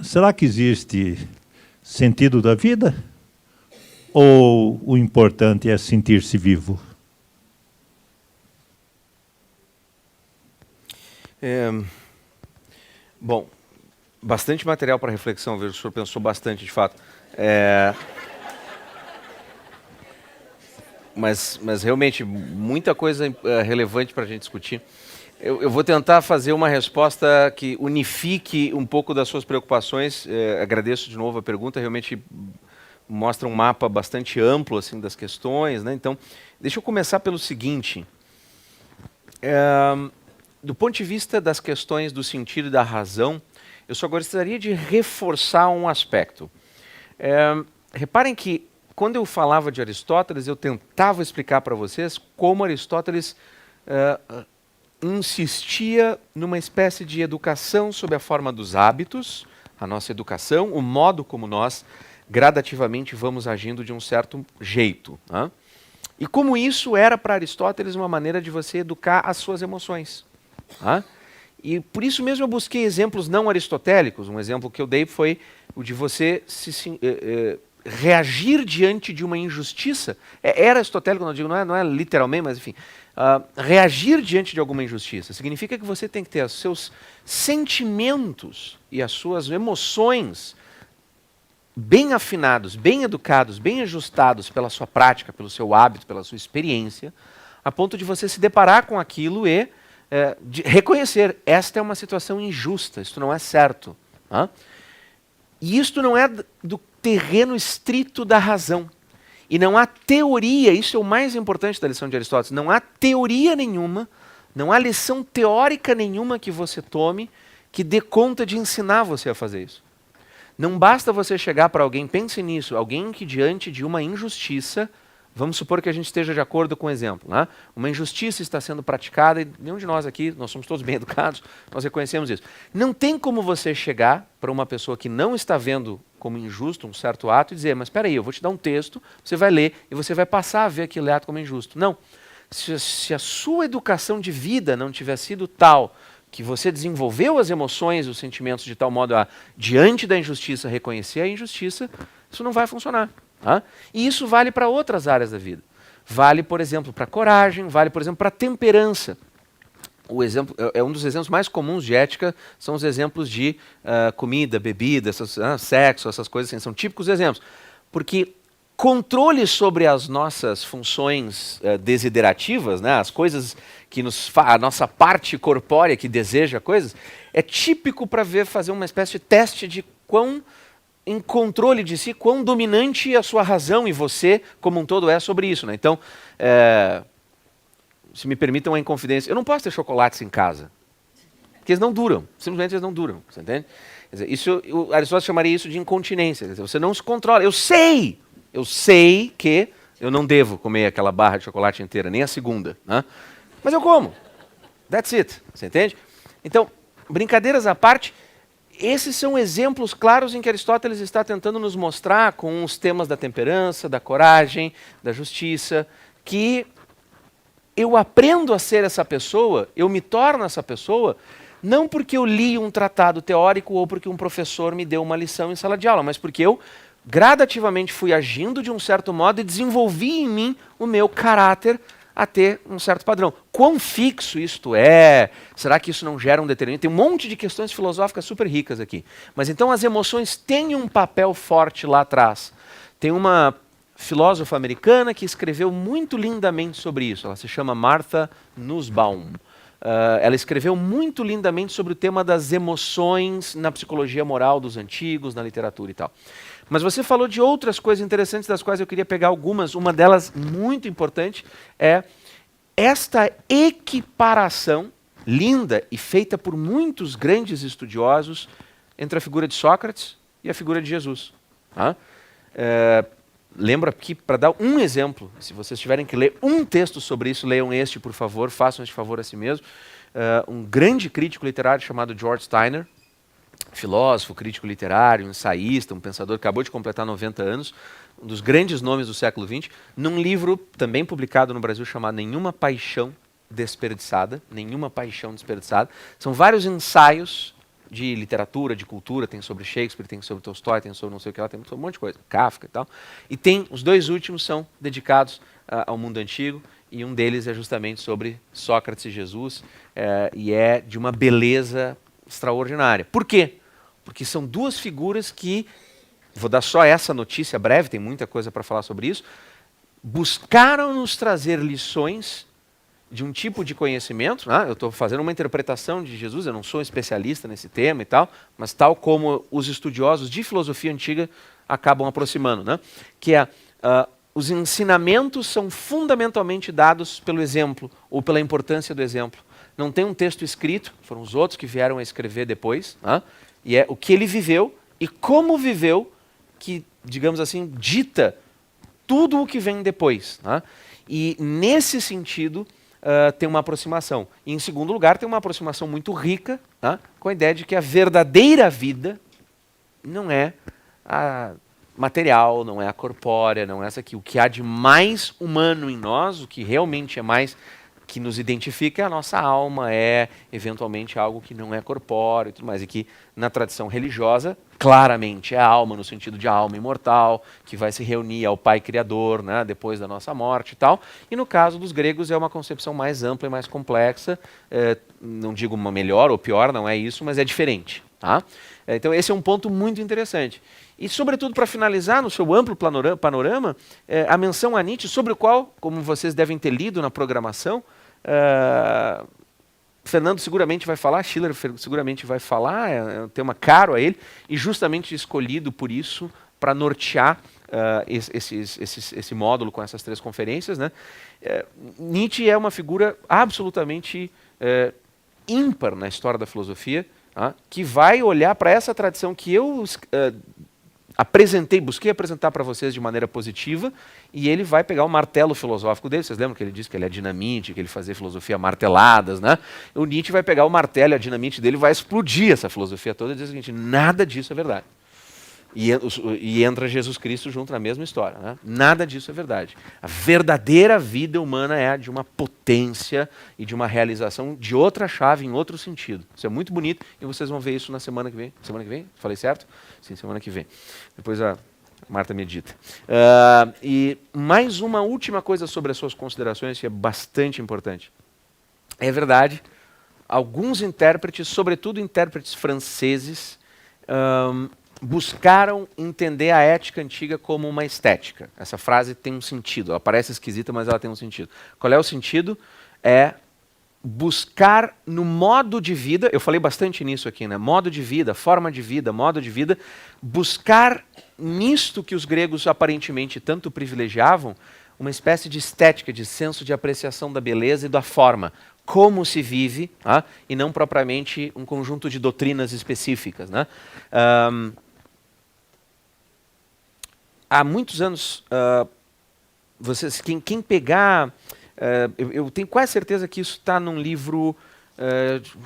será que existe sentido da vida ou o importante é sentir-se vivo? Bom, bastante material para reflexão, vejo que o senhor pensou bastante, de fato. Mas realmente, muita coisa relevante para a gente discutir. Eu vou tentar fazer uma resposta que unifique um pouco das suas preocupações. Agradeço de novo a pergunta, realmente mostra um mapa bastante amplo assim, das questões, né? Então, deixa eu começar pelo seguinte. Do ponto de vista das questões do sentido e da razão, eu só gostaria de reforçar um aspecto. Reparem que, quando eu falava de Aristóteles, eu tentava explicar para vocês como Aristóteles insistia numa espécie de educação sob a forma dos hábitos, a nossa educação, o modo como nós gradativamente vamos agindo de um certo jeito. Né? E como isso era para Aristóteles uma maneira de você educar as suas emoções. E por isso mesmo eu busquei exemplos não aristotélicos. Um exemplo que eu dei foi o de você reagir diante de uma injustiça. Era aristotélico, não digo, não é literalmente, mas enfim. Reagir diante de alguma injustiça significa que você tem que ter os seus sentimentos e as suas emoções bem afinados, bem educados, bem ajustados pela sua prática, pelo seu hábito, pela sua experiência, a ponto de você se deparar com aquilo e de reconhecer, esta é uma situação injusta, isto não é certo. E isto não é do terreno estrito da razão. E não há teoria, isso é o mais importante da lição de Aristóteles, não há teoria nenhuma, não há lição teórica nenhuma que você tome que dê conta de ensinar você a fazer isso. Não basta você chegar para alguém, pense nisso, alguém que diante de uma injustiça, vamos supor que a gente esteja de acordo com o exemplo, né? Uma injustiça está sendo praticada e nenhum de nós aqui, nós somos todos bem educados, nós reconhecemos isso. Não tem como você chegar para uma pessoa que não está vendo como injusto um certo ato e dizer, mas espera aí, eu vou te dar um texto, você vai ler e você vai passar a ver aquele ato como injusto. Não. Se a sua educação de vida não tiver sido tal que você desenvolveu as emoções, os sentimentos de tal modo a, diante da injustiça, reconhecer a injustiça, isso não vai funcionar. E isso vale para outras áreas da vida. Vale, por exemplo, para coragem, vale, por exemplo, para temperança. O exemplo, um dos exemplos mais comuns de ética são os exemplos de comida, bebida, sexo, essas coisas assim, são típicos exemplos. Porque controle sobre as nossas funções desiderativas, né, as coisas que a nossa parte corpórea que deseja coisas, é típico para fazer uma espécie de teste de quão em controle de si, quão dominante a sua razão e você como um todo é sobre isso. Né? Então, se me permitam uma inconfidência, eu não posso ter chocolates em casa, porque eles não duram, simplesmente eles não duram, você entende? Quer dizer, isso, o Aristóteles chamaria isso de incontinência, quer dizer, você não se controla. Eu sei que eu não devo comer aquela barra de chocolate inteira, nem a segunda, né? Mas eu como. That's it, você entende? Então, brincadeiras à parte, esses são exemplos claros em que Aristóteles está tentando nos mostrar com os temas da temperança, da coragem, da justiça, que eu aprendo a ser essa pessoa, eu me torno essa pessoa, não porque eu li um tratado teórico ou porque um professor me deu uma lição em sala de aula, mas porque eu gradativamente fui agindo de um certo modo e desenvolvi em mim o meu caráter a ter um certo padrão. Quão fixo isto é? Será que isso não gera um determinado? Tem um monte de questões filosóficas super ricas aqui. Mas então as emoções têm um papel forte lá atrás. Tem uma filósofa americana que escreveu muito lindamente sobre isso. Ela se chama Martha Nussbaum. Ela escreveu muito lindamente sobre o tema das emoções na psicologia moral dos antigos, na literatura e tal. Mas você falou de outras coisas interessantes das quais eu queria pegar algumas. Uma delas muito importante é esta equiparação linda e feita por muitos grandes estudiosos entre a figura de Sócrates e a figura de Jesus. lembro aqui, para dar um exemplo, se vocês tiverem que ler um texto sobre isso, leiam este, por favor, façam este favor a si mesmo. Um grande crítico literário chamado George Steiner, filósofo, crítico literário, ensaísta, um pensador que acabou de completar 90 anos, um dos grandes nomes do século XX, num livro também publicado no Brasil chamado Nenhuma Paixão Desperdiçada. Nenhuma Paixão Desperdiçada. São vários ensaios de literatura, de cultura, tem sobre Shakespeare, tem sobre Tolstói, tem sobre não sei o que lá, tem sobre um monte de coisa, Kafka e tal. E tem, os dois últimos são dedicados ao mundo antigo, e um deles é justamente sobre Sócrates e Jesus, e é de uma beleza extraordinária. Por quê? Porque são duas figuras que, vou dar só essa notícia breve, tem muita coisa para falar sobre isso, buscaram nos trazer lições de um tipo de conhecimento, né? Eu estou fazendo uma interpretação de Jesus, eu não sou um especialista nesse tema e tal, mas tal como os estudiosos de filosofia antiga acabam aproximando, né? Que é, os ensinamentos são fundamentalmente dados pelo exemplo, ou pela importância do exemplo. Não tem um texto escrito, foram os outros que vieram a escrever depois, né? E é o que ele viveu e como viveu que, digamos assim, dita tudo o que vem depois, né? E nesse sentido, tem uma aproximação. E, em segundo lugar, tem uma aproximação muito rica, né, com a ideia de que a verdadeira vida não é a material, não é a corpórea, não é essa aqui. O que há de mais humano em nós, o que realmente é mais que nos identifica é a nossa alma, é eventualmente algo que não é corpóreo e tudo mais. E que, na tradição religiosa, claramente é a alma, no sentido de alma imortal, que vai se reunir ao Pai Criador, né, depois da nossa morte e tal. E no caso dos gregos é uma concepção mais ampla e mais complexa. Não digo uma melhor ou pior, não é isso, mas é diferente. Tá? Então esse é um ponto muito interessante. E, sobretudo, para finalizar, no seu amplo panorama, a menção a Nietzsche, sobre o qual, como vocês devem ter lido na programação, Fernando seguramente vai falar, Schiller seguramente vai falar, é um tema caro a ele, e justamente escolhido por isso para nortear esse módulo com essas 3 conferências, né? Nietzsche é uma figura absolutamente ímpar na história da filosofia, que vai olhar para essa tradição que eu busquei apresentar para vocês de maneira positiva, e ele vai pegar o martelo filosófico dele. Vocês lembram que ele disse que ele é dinamite, que ele fazia filosofia marteladas, né? O Nietzsche vai pegar o martelo e a dinamite dele e vai explodir essa filosofia toda e dizer o seguinte: nada disso é verdade. E entra Jesus Cristo junto na mesma história, né? Nada disso é verdade. A verdadeira vida humana é a de uma potência e de uma realização de outra chave, em outro sentido. Isso é muito bonito e vocês vão ver isso na semana que vem. Semana que vem? Falei certo? Sim, semana que vem. Depois a Marta medita. E mais uma última coisa sobre as suas considerações, que é bastante importante. É verdade, alguns intérpretes, sobretudo intérpretes franceses, buscaram entender a ética antiga como uma estética. Essa frase tem um sentido, ela parece esquisita, mas ela tem um sentido. Qual é o sentido? É buscar no modo de vida, eu falei bastante nisso aqui, né? Modo de vida, forma de vida, modo de vida, buscar nisto que os gregos aparentemente tanto privilegiavam, uma espécie de estética, de senso de apreciação da beleza e da forma, como se vive, e não propriamente um conjunto de doutrinas específicas, né? Há muitos anos, quem pegar... eu tenho quase certeza que isso está num livro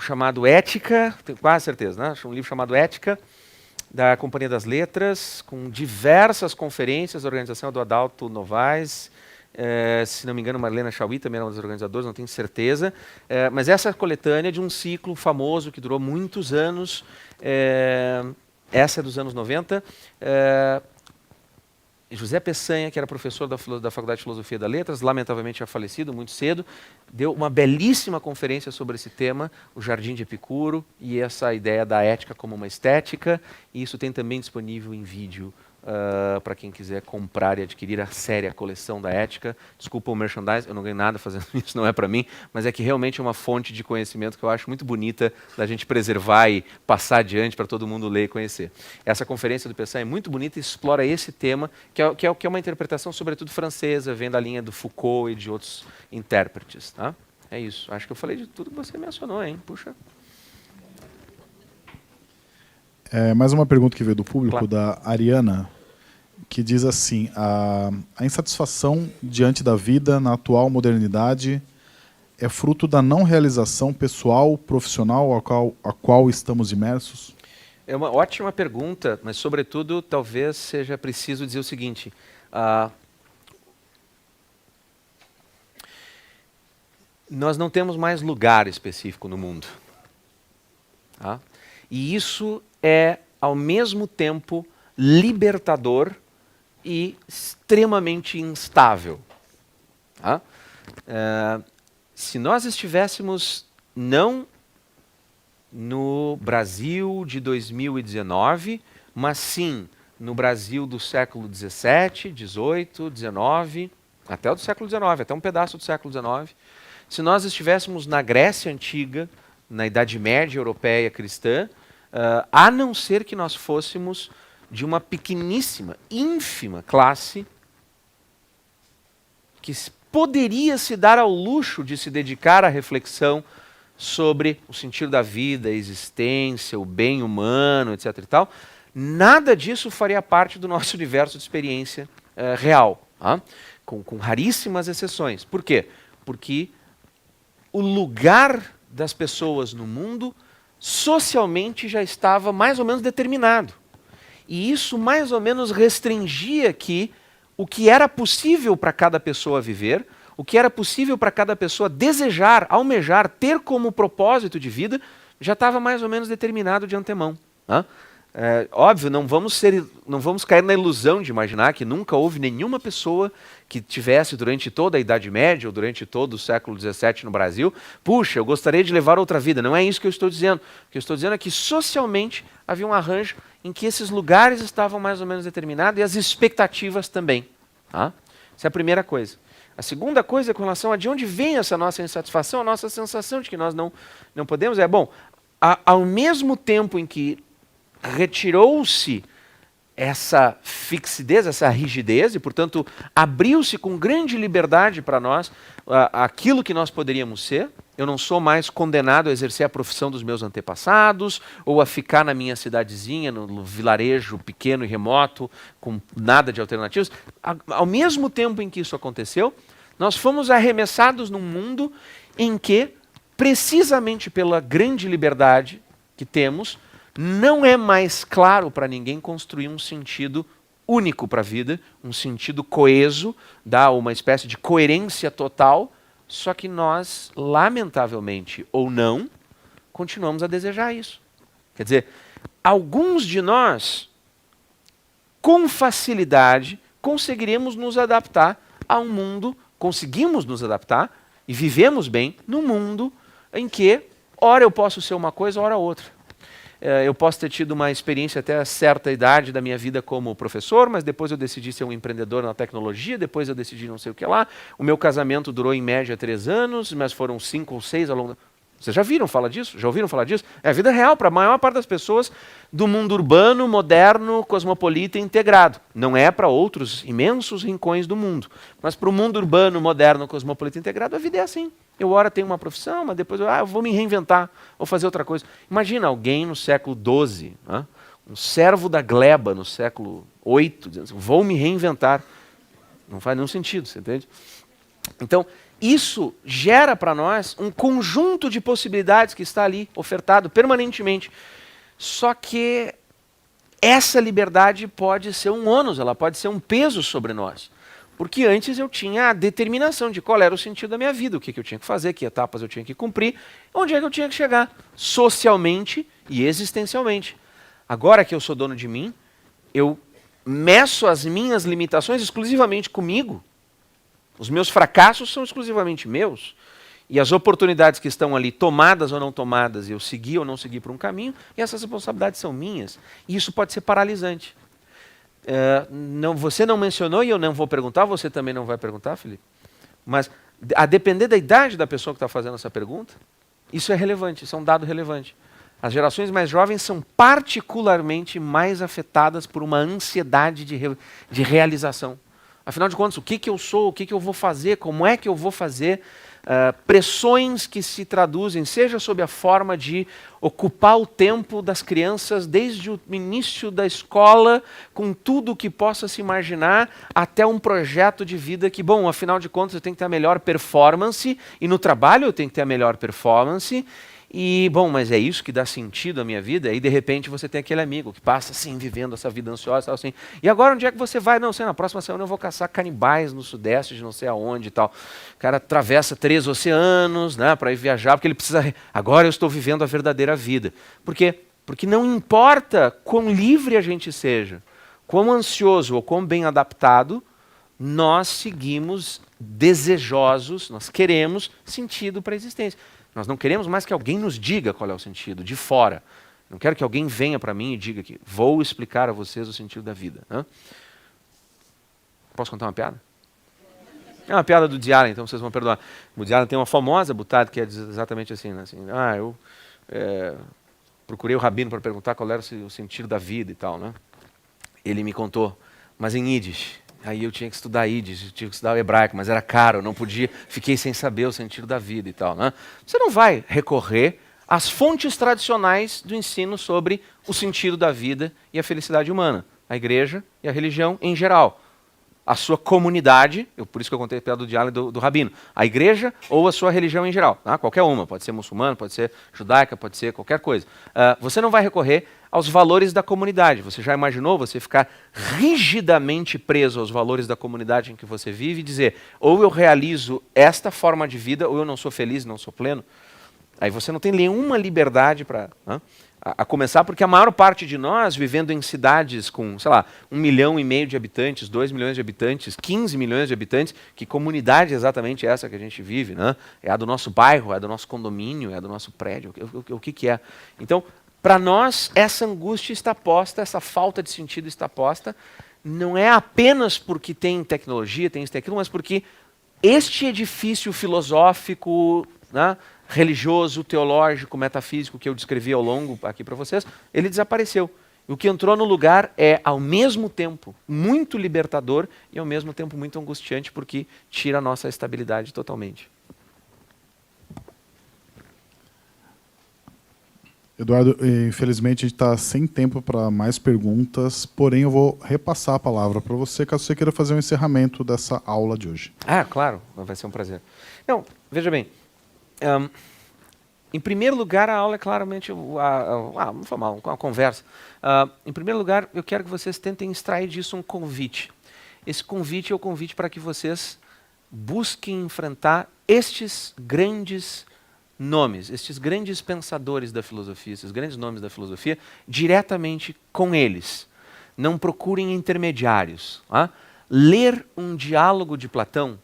chamado Ética, tenho quase certeza, né? Um livro chamado Ética, da Companhia das Letras, com diversas conferências, a organização do Adalto Novaes, se não me engano, Marlena Chauí também era uma das organizadoras, não tenho certeza, mas essa coletânea de um ciclo famoso que durou muitos anos, essa é dos anos 90, José Peçanha, que era professor da Faculdade de Filosofia da Letras, lamentavelmente já falecido muito cedo, deu uma belíssima conferência sobre esse tema, o Jardim de Epicuro, e essa ideia da ética como uma estética, e isso tem também disponível em vídeo para quem quiser comprar e adquirir a série, a coleção da ética. Desculpa o merchandise, eu não ganho nada fazendo isso, não é para mim, mas é que realmente é uma fonte de conhecimento que eu acho muito bonita da gente preservar e passar adiante para todo mundo ler e conhecer. Essa conferência do Peçanha é muito bonita e explora esse tema, que é uma interpretação sobretudo francesa, vem da linha do Foucault e de outros intérpretes. Tá? É isso, acho que eu falei de tudo que você mencionou, hein? Puxa. Mais uma pergunta que veio do público, Claro. da Ariana. que diz assim: a insatisfação diante da vida na atual modernidade é fruto da não realização pessoal, profissional a qual estamos imersos? É uma ótima pergunta, mas, sobretudo, talvez seja preciso dizer o seguinte. Nós não temos mais lugar específico no mundo. Tá? E isso é, ao mesmo tempo, libertador e extremamente instável. Tá? Se nós estivéssemos não no Brasil de 2019, mas sim no Brasil do século XVII, XVIII, XIX, até o do século XIX, até um pedaço do século XIX, se nós estivéssemos na Grécia Antiga, na Idade Média Europeia Cristã, a não ser que nós fôssemos de uma pequeníssima, ínfima classe que poderia se dar ao luxo de se dedicar à reflexão sobre o sentido da vida, a existência, o bem humano, etc. e tal, nada disso faria parte do nosso universo de experiência real, tá? com raríssimas exceções. Por quê? Porque o lugar das pessoas no mundo socialmente já estava mais ou menos determinado. E isso mais ou menos restringia que o que era possível para cada pessoa viver, o que era possível para cada pessoa desejar, almejar, ter como propósito de vida, já estava mais ou menos determinado de antemão. Né? Óbvio, não vamos cair na ilusão de imaginar que nunca houve nenhuma pessoa que tivesse durante toda a Idade Média ou durante todo o século XVII no Brasil, puxa, eu gostaria de levar outra vida. Não é isso que eu estou dizendo. O que eu estou dizendo é que socialmente havia um arranjo em que esses lugares estavam mais ou menos determinados e as expectativas também. Tá? Essa é a primeira coisa. A segunda coisa é com relação a de onde vem essa nossa insatisfação, a nossa sensação de que nós não podemos, ao mesmo tempo em que retirou-se essa fixidez, essa rigidez, e, portanto, abriu-se com grande liberdade para nós aquilo que nós poderíamos ser. Eu não sou mais condenado a exercer a profissão dos meus antepassados, ou a ficar na minha cidadezinha, no vilarejo pequeno e remoto, com nada de alternativas. Ao mesmo tempo em que isso aconteceu, nós fomos arremessados num mundo em que, precisamente pela grande liberdade que temos, não é mais claro para ninguém construir um sentido único para a vida, um sentido coeso, dá uma espécie de coerência total, só que nós, lamentavelmente ou não, continuamos a desejar isso. Quer dizer, alguns de nós, com facilidade, conseguiremos nos adaptar a um mundo, conseguimos nos adaptar e vivemos bem num mundo em que, ora eu posso ser uma coisa, ora outra. Eu posso ter tido uma experiência até a certa idade da minha vida como professor, mas depois eu decidi ser um empreendedor na tecnologia, depois eu decidi não sei o que lá. O meu casamento durou em média 3 anos, mas foram 5 ou 6 ao longo... Vocês já viram falar disso? Já ouviram falar disso? É a vida real para a maior parte das pessoas do mundo urbano, moderno, cosmopolita e integrado. Não é para outros imensos rincões do mundo. Mas para o mundo urbano, moderno, cosmopolita e integrado, a vida é assim. Eu ora tenho uma profissão, mas depois eu vou me reinventar, vou fazer outra coisa. Imagina alguém no século XII, um servo da gleba no século VIII, dizendo assim, vou me reinventar. Não faz nenhum sentido, você entende? Então, isso gera para nós um conjunto de possibilidades que está ali ofertado permanentemente. Só que essa liberdade pode ser um ônus, ela pode ser um peso sobre nós. Porque antes eu tinha a determinação de qual era o sentido da minha vida, o que eu tinha que fazer, que etapas eu tinha que cumprir, onde é que eu tinha que chegar, socialmente e existencialmente. Agora que eu sou dono de mim, eu meço as minhas limitações exclusivamente comigo. Os meus fracassos são exclusivamente meus. E as oportunidades que estão ali, tomadas ou não tomadas, eu segui ou não segui por um caminho, e essas responsabilidades são minhas. E isso pode ser paralisante. Você não mencionou e eu não vou perguntar, você também não vai perguntar, Felipe. Mas, a depender da idade da pessoa que está fazendo essa pergunta, isso é relevante, isso é um dado relevante. As gerações mais jovens são particularmente mais afetadas por uma ansiedade de realização. Afinal de contas, o que eu sou, o que eu vou fazer, como é que eu vou fazer? pressões que se traduzem, seja sob a forma de ocupar o tempo das crianças desde o início da escola, com tudo o que possa se imaginar, até um projeto de vida que, bom, afinal de contas eu tenho que ter a melhor performance, e no trabalho eu tenho que ter a melhor performance, e, bom, mas é isso que dá sentido à minha vida? E, de repente, você tem aquele amigo que passa, assim, vivendo essa vida ansiosa, tal, assim. E agora, onde é que você vai? Não sei, na próxima semana eu vou caçar canibais no sudeste, de não sei aonde e tal. O cara atravessa 3 oceanos, né, para ir viajar, porque ele precisa... Agora eu estou vivendo a verdadeira vida. Por quê? Porque não importa quão livre a gente seja, quão ansioso ou quão bem adaptado, nós seguimos desejosos, nós queremos sentido para a existência. Nós não queremos mais que alguém nos diga qual é o sentido, de fora. Não quero que alguém venha para mim e diga que vou explicar a vocês o sentido da vida. Né? Posso contar uma piada? É uma piada do Woody Allen, então vocês vão perdoar. O Woody Allen tem uma famosa butada que é exatamente assim, né? Assim, eu procurei o rabino para perguntar qual era o sentido da vida e tal. Né? Ele me contou, mas em Yiddish. Aí eu tinha que estudar Yiddish, tinha que estudar o hebraico, mas era caro, eu não podia, fiquei sem saber o sentido da vida e tal. Né? Você não vai recorrer às fontes tradicionais do ensino sobre o sentido da vida e a felicidade humana. A igreja e a religião em geral. A sua comunidade, por isso que eu contei a piada do diálogo do rabino, a igreja ou a sua religião em geral. Tá? Qualquer uma, pode ser muçulmana, pode ser judaica, pode ser qualquer coisa. Você não vai recorrer aos valores da comunidade. Você já imaginou você ficar rigidamente preso aos valores da comunidade em que você vive e dizer, ou eu realizo esta forma de vida, ou eu não sou feliz, não sou pleno? Aí você não tem nenhuma liberdade para... A começar porque a maior parte de nós, vivendo em cidades com, sei lá, 1,5 milhão de habitantes, 2 milhões de habitantes, 15 milhões de habitantes, que comunidade é exatamente essa que a gente vive? Né? É a do nosso bairro, é a do nosso condomínio, é a do nosso prédio, o que é? Então, para nós, essa angústia está posta, essa falta de sentido está posta, não é apenas porque tem tecnologia, tem isso, tem aquilo, mas porque este edifício filosófico, né, religioso, teológico, metafísico que eu descrevi ao longo aqui para vocês, ele desapareceu. E o que entrou no lugar é, ao mesmo tempo, muito libertador e ao mesmo tempo muito angustiante, porque tira a nossa estabilidade totalmente. Eduardo, infelizmente a gente está sem tempo para mais perguntas, porém eu vou repassar a palavra para você, caso você queira fazer um encerramento dessa aula de hoje. Claro, vai ser um prazer. Não, veja bem, em primeiro lugar, a aula é claramente vamos falar uma conversa. Em primeiro lugar, eu quero que vocês tentem extrair disso um convite. Esse convite é o convite para que vocês busquem enfrentar estes grandes nomes, estes grandes pensadores da filosofia, esses grandes nomes da filosofia, diretamente com eles. Não procurem intermediários. Ler um diálogo de Platão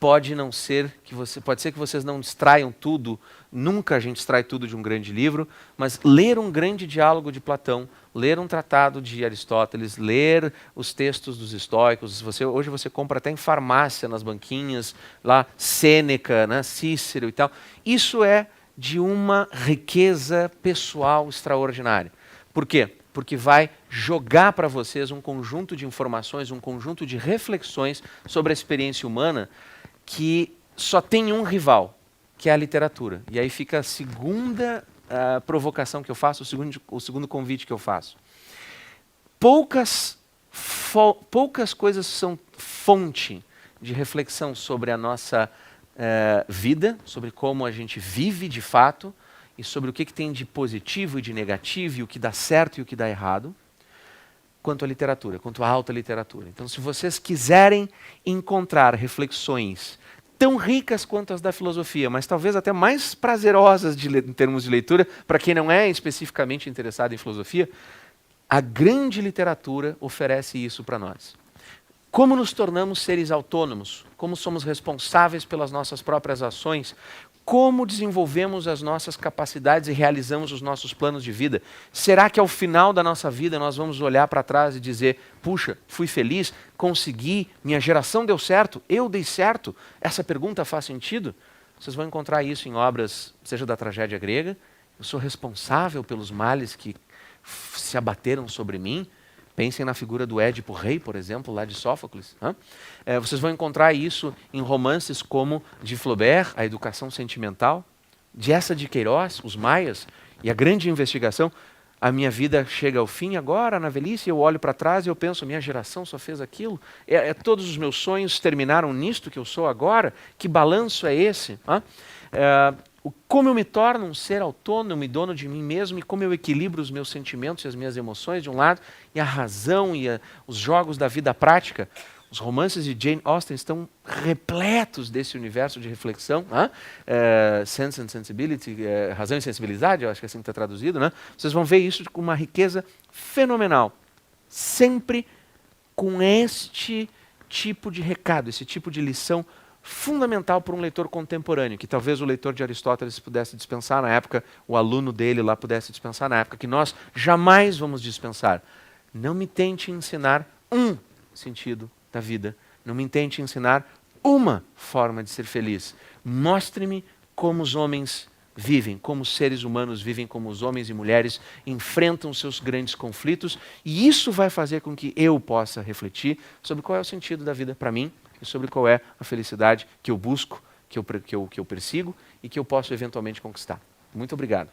pode ser que vocês não extraiam tudo, nunca a gente extrai tudo de um grande livro, mas ler um grande diálogo de Platão, ler um tratado de Aristóteles, ler os textos dos estoicos, hoje você compra até em farmácia, nas banquinhas, lá Sêneca, né, Cícero e tal, isso é de uma riqueza pessoal extraordinária. Por quê? Porque vai jogar para vocês um conjunto de informações, um conjunto de reflexões sobre a experiência humana que só tem um rival, que é a literatura. E aí fica a segunda provocação que eu faço, o segundo convite que eu faço. Poucas coisas são fonte de reflexão sobre a nossa vida, sobre como a gente vive de fato, e sobre o que tem de positivo e de negativo, e o que dá certo e o que dá errado, quanto à literatura, quanto à alta literatura. Então, se vocês quiserem encontrar reflexões tão ricas quanto as da filosofia, mas talvez até mais prazerosas em termos de leitura, para quem não é especificamente interessado em filosofia, a grande literatura oferece isso para nós. Como nos tornamos seres autônomos, como somos responsáveis pelas nossas próprias ações, como desenvolvemos as nossas capacidades e realizamos os nossos planos de vida? Será que ao final da nossa vida nós vamos olhar para trás e dizer, puxa, fui feliz, consegui, minha geração deu certo, eu dei certo? Essa pergunta faz sentido? Vocês vão encontrar isso em obras, seja da tragédia grega, eu sou responsável pelos males que se abateram sobre mim, Pensem na figura do Édipo Rei, por exemplo, lá de Sófocles. Vocês vão encontrar isso em romances como de Flaubert, A Educação Sentimental, de Eça de Queiroz, Os Maias, e A Grande Investigação. A minha vida chega ao fim agora, na velhice, eu olho para trás e eu penso, minha geração só fez aquilo? Todos os meus sonhos terminaram nisto que eu sou agora? Que balanço é esse? Como eu me torno um ser autônomo e dono de mim mesmo, e como eu equilibro os meus sentimentos e as minhas emoções de um lado, e a razão e os jogos da vida prática. Os romances de Jane Austen estão repletos desse universo de reflexão. Sense and Sensibility, Razão e Sensibilidade, eu acho que é assim que está traduzido. Vocês vão ver isso com uma riqueza fenomenal. Sempre com este tipo de recado, esse tipo de lição fundamental para um leitor contemporâneo, que talvez o leitor de Aristóteles pudesse dispensar na época, o aluno dele lá pudesse dispensar na época, que nós jamais vamos dispensar. Não me tente ensinar um sentido da vida. Não me tente ensinar uma forma de ser feliz. Mostre-me como os homens vivem, como os seres humanos vivem, como os homens e mulheres enfrentam seus grandes conflitos, e isso vai fazer com que eu possa refletir sobre qual é o sentido da vida para mim e sobre qual é a felicidade que eu busco, que eu persigo e que eu posso eventualmente conquistar. Muito obrigado.